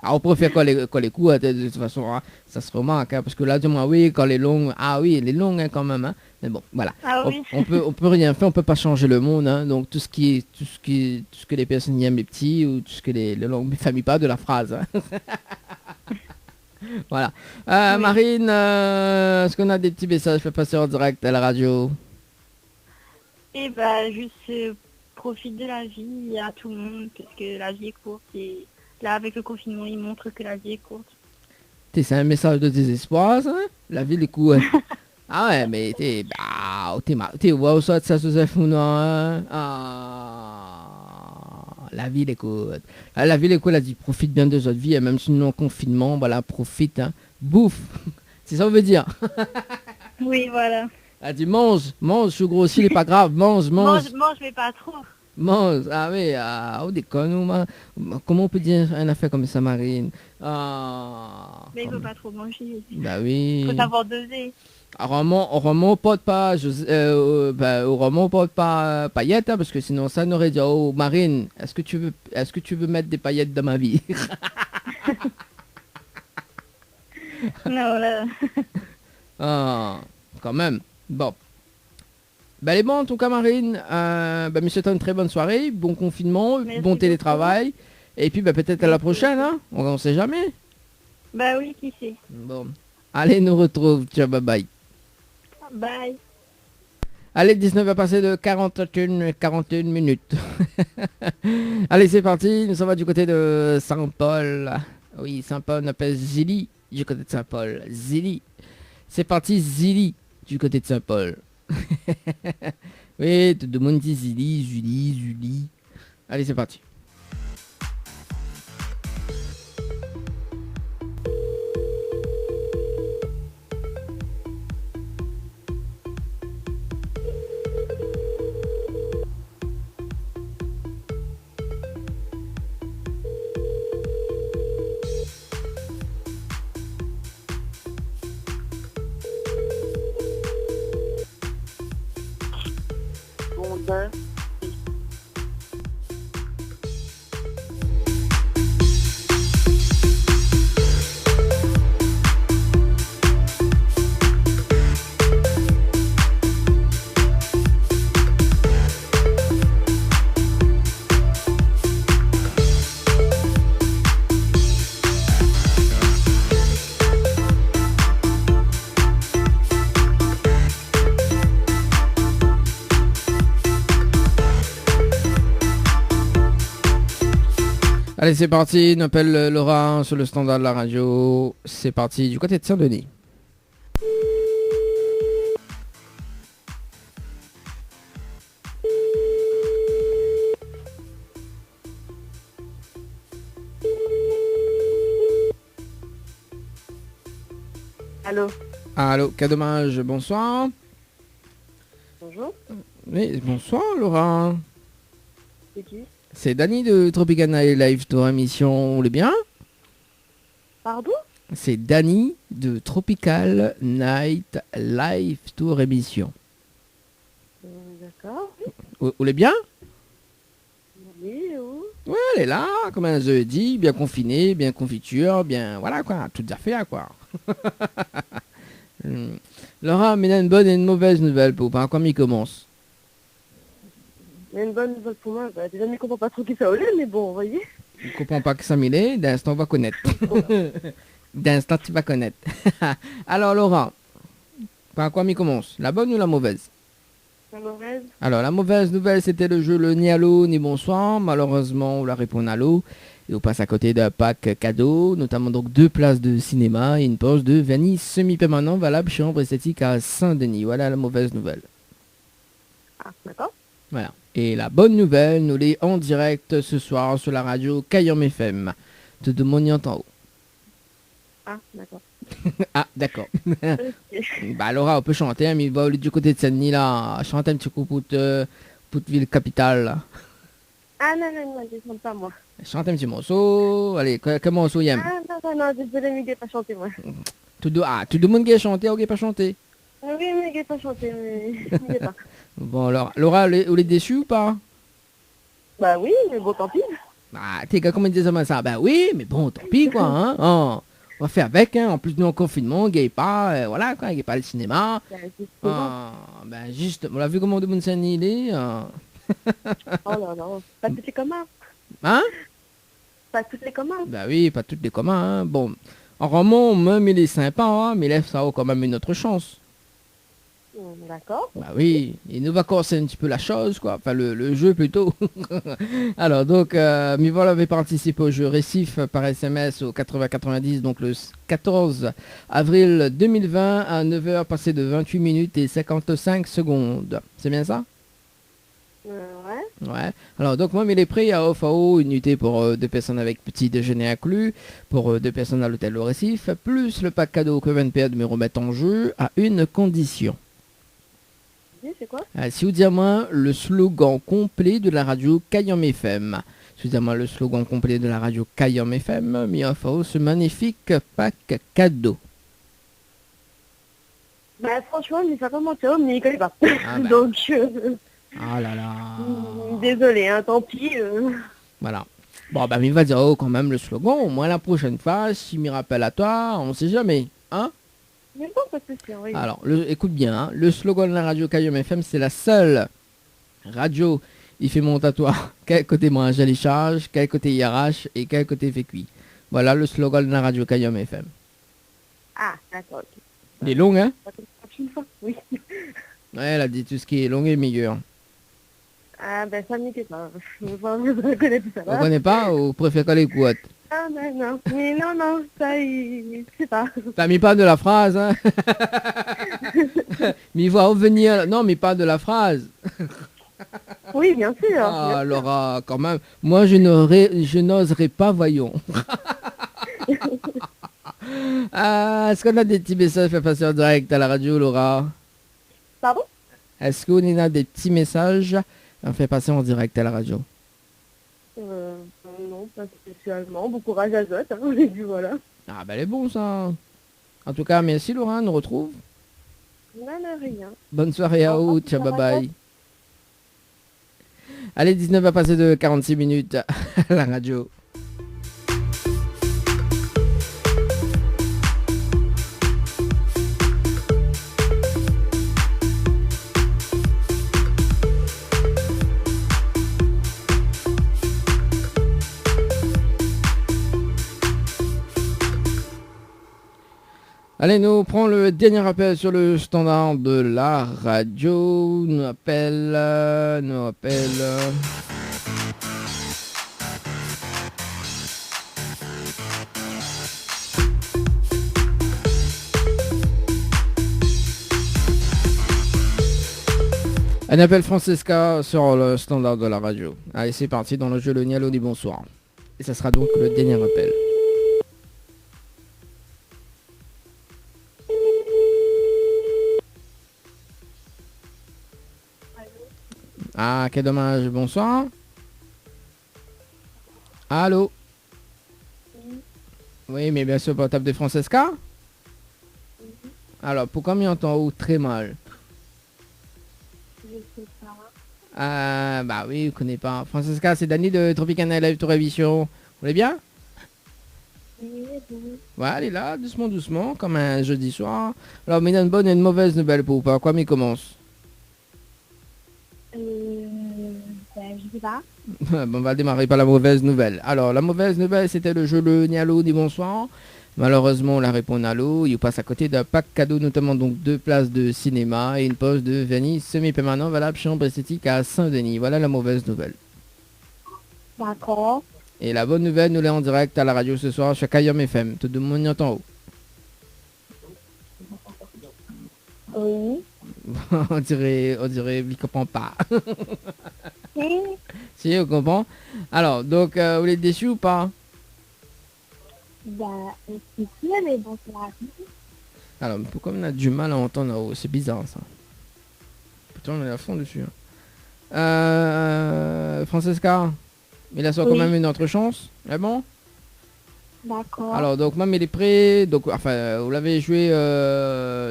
S4: Alors on préfère quand les coups, de toute façon, hein, ça se remarque, hein, parce que là, dis-moi, oui, quand les longues, ah oui, elle est longue hein, quand même, hein. Mais bon, voilà.
S5: Ah oui.
S4: On peut rien faire, on peut pas changer le monde, hein. Donc tout ce que les personnes aiment les petits ou tout ce que les langues ne famille pas de la phrase. Hein. Voilà.
S5: Oui.
S4: Marine, est-ce qu'on a des petits messages à passer en direct à la radio?
S5: Et bah, juste profite de la vie à tout le monde, parce que la vie est courte, et là, avec le confinement, il montre que la vie est courte.
S4: C'est un message de désespoir, ça? La ville est cool. Ah ouais, mais t'es wow, ça, Joseph ou non, hein? Ah, la ville est cool. Ah, la ville est cool, elle dit profite bien de votre vie, et même si nous en confinement, voilà, profite, hein. Bouffe. C'est ça qu'on veut dire.
S5: Oui, voilà.
S4: Elle dit mange, je suis grossi, il est pas grave, mange.
S5: Mange, mais pas trop.
S4: Mange, ah oui, on déconne, comment on peut dire une affaire comme ça, Marine? Ah,
S5: Mais il faut pas trop manger.
S4: bah oui.
S5: Il faut savoir doser.
S4: Au roman, porte pas, au roman, porte pas paillettes, hein, parce que sinon ça n'aurait dit, oh Marine, est-ce que tu veux mettre des paillettes dans ma vie?
S5: Non, là.
S4: Ah, quand même. Bon. Ben, elle est bonne en tout cas, Marine. Ben, monsieur, une très bonne soirée, bon confinement,
S5: Merci
S4: bon
S5: beaucoup.
S4: télétravail. Et puis, ben, peut-être à la prochaine, hein. On sait jamais.
S5: Bah oui, qui sait.
S4: Bon. Allez, nous retrouve. Ciao, bye bye.
S5: Bye.
S4: Allez, 19 va passer de 41 minutes. Allez, c'est parti. Nous sommes du côté de Saint-Paul. Oui, Saint-Paul, on appelle Zili du côté de Saint-Paul. Zili. C'est parti, Zili du côté de Saint-Paul. Oui, tout le monde dit Zili, Julie. Allez, c'est parti. Allez, c'est parti. On appelle Laura sur le standard de la radio. C'est parti du côté de Saint-Denis.
S7: Allô.
S4: Allô, quel dommage. Bonsoir.
S7: Bonjour.
S4: Oui, bonsoir Laura.
S7: C'est qui?
S4: C'est Dany de Tropical Night Live Tour émission. Vous allez bien?
S7: Pardon?
S4: C'est Dany de Tropical Night Live Tour émission.
S7: D'accord.
S4: Vous allez bien?
S7: Oui, où?
S4: Ouais, elle est là, comme un jeudi, bien confiné, bien confiture, bien, voilà quoi, toutes affaires quoi. Laura, mais il y a une bonne et une mauvaise nouvelle pour pas quand il commence.
S7: Il y a une bonne nouvelle pour moi. Bah, déjà, je ne comprends pas trop qui ça au lait, mais bon, vous voyez.
S4: Je ne comprends pas que ça m'il est, d'instant on va connaître. D'instant tu vas connaître. Alors Laura, par quoi il commence? La bonne ou la mauvaise?
S7: La mauvaise.
S4: Alors la mauvaise nouvelle, c'était le jeu le ni allô ni bonsoir. Malheureusement, on la répond allô. Et on passe à côté d'un pack cadeau, notamment donc 2 places de cinéma et une pause de vernis semi-permanent valable chez Ombre Esthétique à Saint-Denis. Voilà la mauvaise nouvelle.
S7: Ah, d'accord.
S4: Voilà. Et la bonne nouvelle, nous l'est en direct ce soir sur la radio Cayenne FM. Tout le monde y entend.
S7: Ah, d'accord.
S4: Ah, d'accord.
S7: Ok.
S4: Bah Laura, on peut chanter, hein, mais il va aller du côté de Saint-Denis là, chanter un petit coup pour ville capitale là.
S7: Ah, non, non, non, je ne chante pas, moi.
S4: Chante un petit morceau. Allez, quel morceau y aime?
S7: Ah, non, non, non, désolé, mais il n'est pas chanté, moi.
S4: Tout le monde qui a chanté ou qui n'a pas chanté?
S7: Oui, mais il n'est pas chanté, mais il n'est pas.
S4: Bon alors, Laura, vous êtes déçue ou pas?
S7: Bah oui, mais bon, tant pis.
S4: Bah, t'es comment ils disent ça? Bah oui, mais bon, tant pis quoi, hein. Oh, on va faire avec, hein. En plus, nous en confinement, on gagne pas, voilà quoi, on gagne pas le cinéma.
S7: Bah, justement.
S4: Ben juste, on l'a vu comment de Monsani il est.
S7: Oh là là, pas tous les communs.
S4: Hein?
S7: Pas tous les communs.
S4: Bah oui, pas toutes les communs, hein. Bon, en roman, même il est sympa, hein, mais là, ça a quand même une autre chance.
S7: D'accord.
S4: Bah oui, il nous va corser un petit peu la chose, quoi. Enfin, le jeu plutôt. Alors, donc, Mivol avait participé au jeu Récif par SMS au 80-90, donc le 14 avril 2020 à 9h, passé de 28 minutes et 55 secondes. C'est bien ça?
S7: Ouais.
S4: Ouais. Alors, donc, moi, il est prêt à OFAO, une nuitée pour 2 personnes avec petit déjeuner inclus, pour 2 personnes à l'hôtel au Récif, plus le pack cadeau que 20 de me remettre en jeu à une condition.
S7: C'est quoi?
S4: Si vous dites moi le slogan complet de la radio Cayenne FM. Si vous dites moi le slogan complet de la radio Cayenne FM, mis à faux ce magnifique pack cadeau.
S7: Bah franchement, il ne pas mentir, mais il ne connaît pas.
S4: Ah bah.
S7: Donc,
S4: Ah là là.
S7: désolé, hein, tant pis.
S4: Voilà. Bon bah mais il va dire oh quand même le slogan, au moins la prochaine fois, s'il me rappelle à toi, on sait jamais. Hein?
S7: Mais bon, pas de souci, oui.
S4: Alors, écoute bien, hein, le slogan de la radio Cayenne FM, c'est la seule radio, il fait mon tatouage, quel côté moi j'ai les charges, quel côté il arrache et quel côté fait cuit. Voilà le slogan de la radio Cayenne FM.
S7: Ah, d'accord, ok.
S4: Il est long, hein?
S7: Pas comme ça, une fois, oui.
S4: Ouais, elle a dit tout ce qui est long et meilleur.
S7: Ah, ben ça m'était pas. Je ne connais plus ça.
S4: Vous connaissez pas ou vous préférez qu'on l'écoute?
S7: Ah, ben non. Mais non, non, ça, je sais pas.
S4: T'as mis pas de la phrase, hein? Mais il va revenir. Non, mais pas de la phrase.
S7: Oui, bien sûr.
S4: Ah, Laura, quand même. Moi, je n'oserais pas, voyons. Est-ce qu'on a des petits messages à passer en direct à la radio, Laura?
S7: Pardon?
S4: Est-ce qu'on a des petits messages à faire passer en direct à la radio?
S7: Non, pas spécialement. Bon courage à Zot, hein, et puis voilà.
S4: Ah, ben, elle est bon, ça. En tout cas, merci, Laura, on nous retrouve.
S7: Non, non, rien.
S4: Bonne soirée à vous, ciao, bye bye. Allez, 19 à passer de 46 minutes à la radio. Allez, nous prenons le dernier appel sur le standard de la radio. Nous appelle. Un appel Francesca sur le standard de la radio. Allez, c'est parti dans le jeu Le Nialo dit bonsoir. Et ça sera donc le dernier appel. Ah, quel dommage. Bonsoir. Allô? Oui, mais bien sûr, portable de Francesca. Alors, pourquoi m'y entend très mal?
S7: Je sais pas.
S4: Ah, bah oui, vous connaissez pas. Francesca, c'est Dani de Tropicana Live Tour Émission. Vous allez bien?
S7: Oui, oui.
S4: Ouais, elle est là, doucement, doucement, comme un jeudi soir. Alors, mais il y a une bonne et une mauvaise nouvelle pour vous. Par quoi m'y commence?
S7: Je sais pas.
S4: Bon, on va démarrer par la mauvaise nouvelle. Alors, la mauvaise nouvelle, c'était le jeu Le Nialo dit bonsoir. Malheureusement, la réponse à l'eau, il passe à côté d'un pack cadeau, notamment donc 2 places de cinéma et une pause de vernis semi-permanent valable chambre esthétique à Saint-Denis. Voilà la mauvaise nouvelle.
S7: D'accord.
S4: Et la bonne nouvelle, nous l'est en direct à la radio ce soir sur Kayom FM. Tout le monde y entend haut.
S7: Oui.
S4: on dirait, il comprend pas.
S7: Oui.
S4: Si, on comprend. Alors, donc, vous êtes déçu ou pas?
S7: Bah, c'est sûr, mais bon, c'est la vie.
S4: Alors, pourquoi on a du mal à entendre là-haut? C'est bizarre, ça. Putain, on est à fond dessus. Francesca, il a quand
S7: Oui.
S4: même une autre chance. Ah bon?
S7: D'accord.
S4: Alors, donc, même il est prêt. Donc, enfin, vous l'avez joué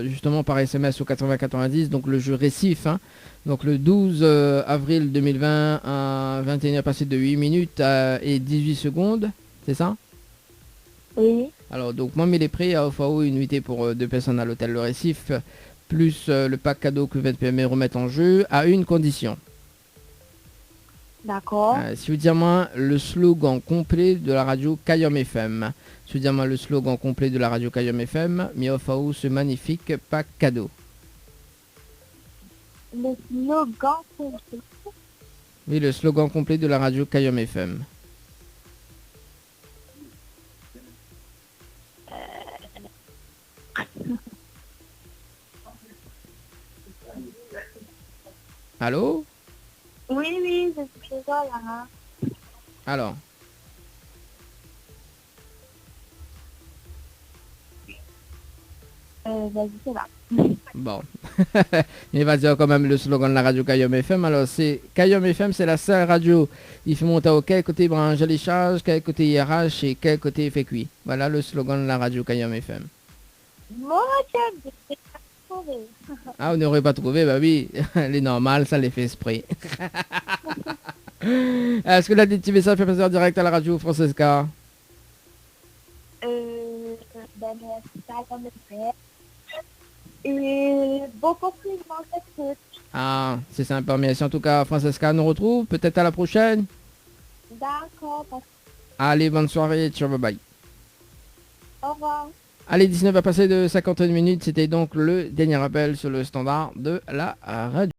S4: justement par SMS au 80-90. Donc, le jeu Récif. Hein. Donc, le 12 avril 2020 à 21h passé de 8 minutes et 18 secondes. C'est ça?
S7: Oui.
S4: Alors, donc, moi, il est prêt à offrir une nuitée pour 2 personnes à l'hôtel Le Récif, plus le pack cadeau que vous permet de remettre en jeu, à une condition.
S7: D'accord.
S4: Si vous dites moi le slogan complet de la radio Kayom FM. Si vous dites moi le slogan complet de la radio Kayom FM, mi offre ce magnifique pack cadeau.
S7: Le slogan, c'est...
S4: Oui, le slogan complet de la radio Kayom FM. Allô?
S7: Oui, oui, je suis chez toi, là.
S4: Alors.
S7: Vas-y, c'est là.
S4: Bon. Mais il va dire quand même le slogan de la radio Kayom FM. Alors, c'est Kayom FM, c'est la seule radio. Il fait monter au quel côté branche les charges, quel côté IRH et quel côté fait cuit. Voilà le slogan de la radio Kayom FM.
S7: Moi, je l'ai pas trouvé.
S4: Ah, vous n'aurez pas trouvé? Bah oui, les normales, ça les fait esprit. Est-ce que là, des petits messages fait passer en direct à la radio Francesca?
S7: Ben, merci pas comme le frère. Et bon compliment, c'est
S4: Ah, c'est sympa. Merci en tout cas, Francesca nous retrouve. Peut-être à la prochaine.
S7: D'accord,
S4: Allez, bonne soirée. Ciao, bye bye.
S7: au revoir.
S4: Allez, 19 à passer de 51 minutes. C'était donc le dernier appel sur le standard de la radio.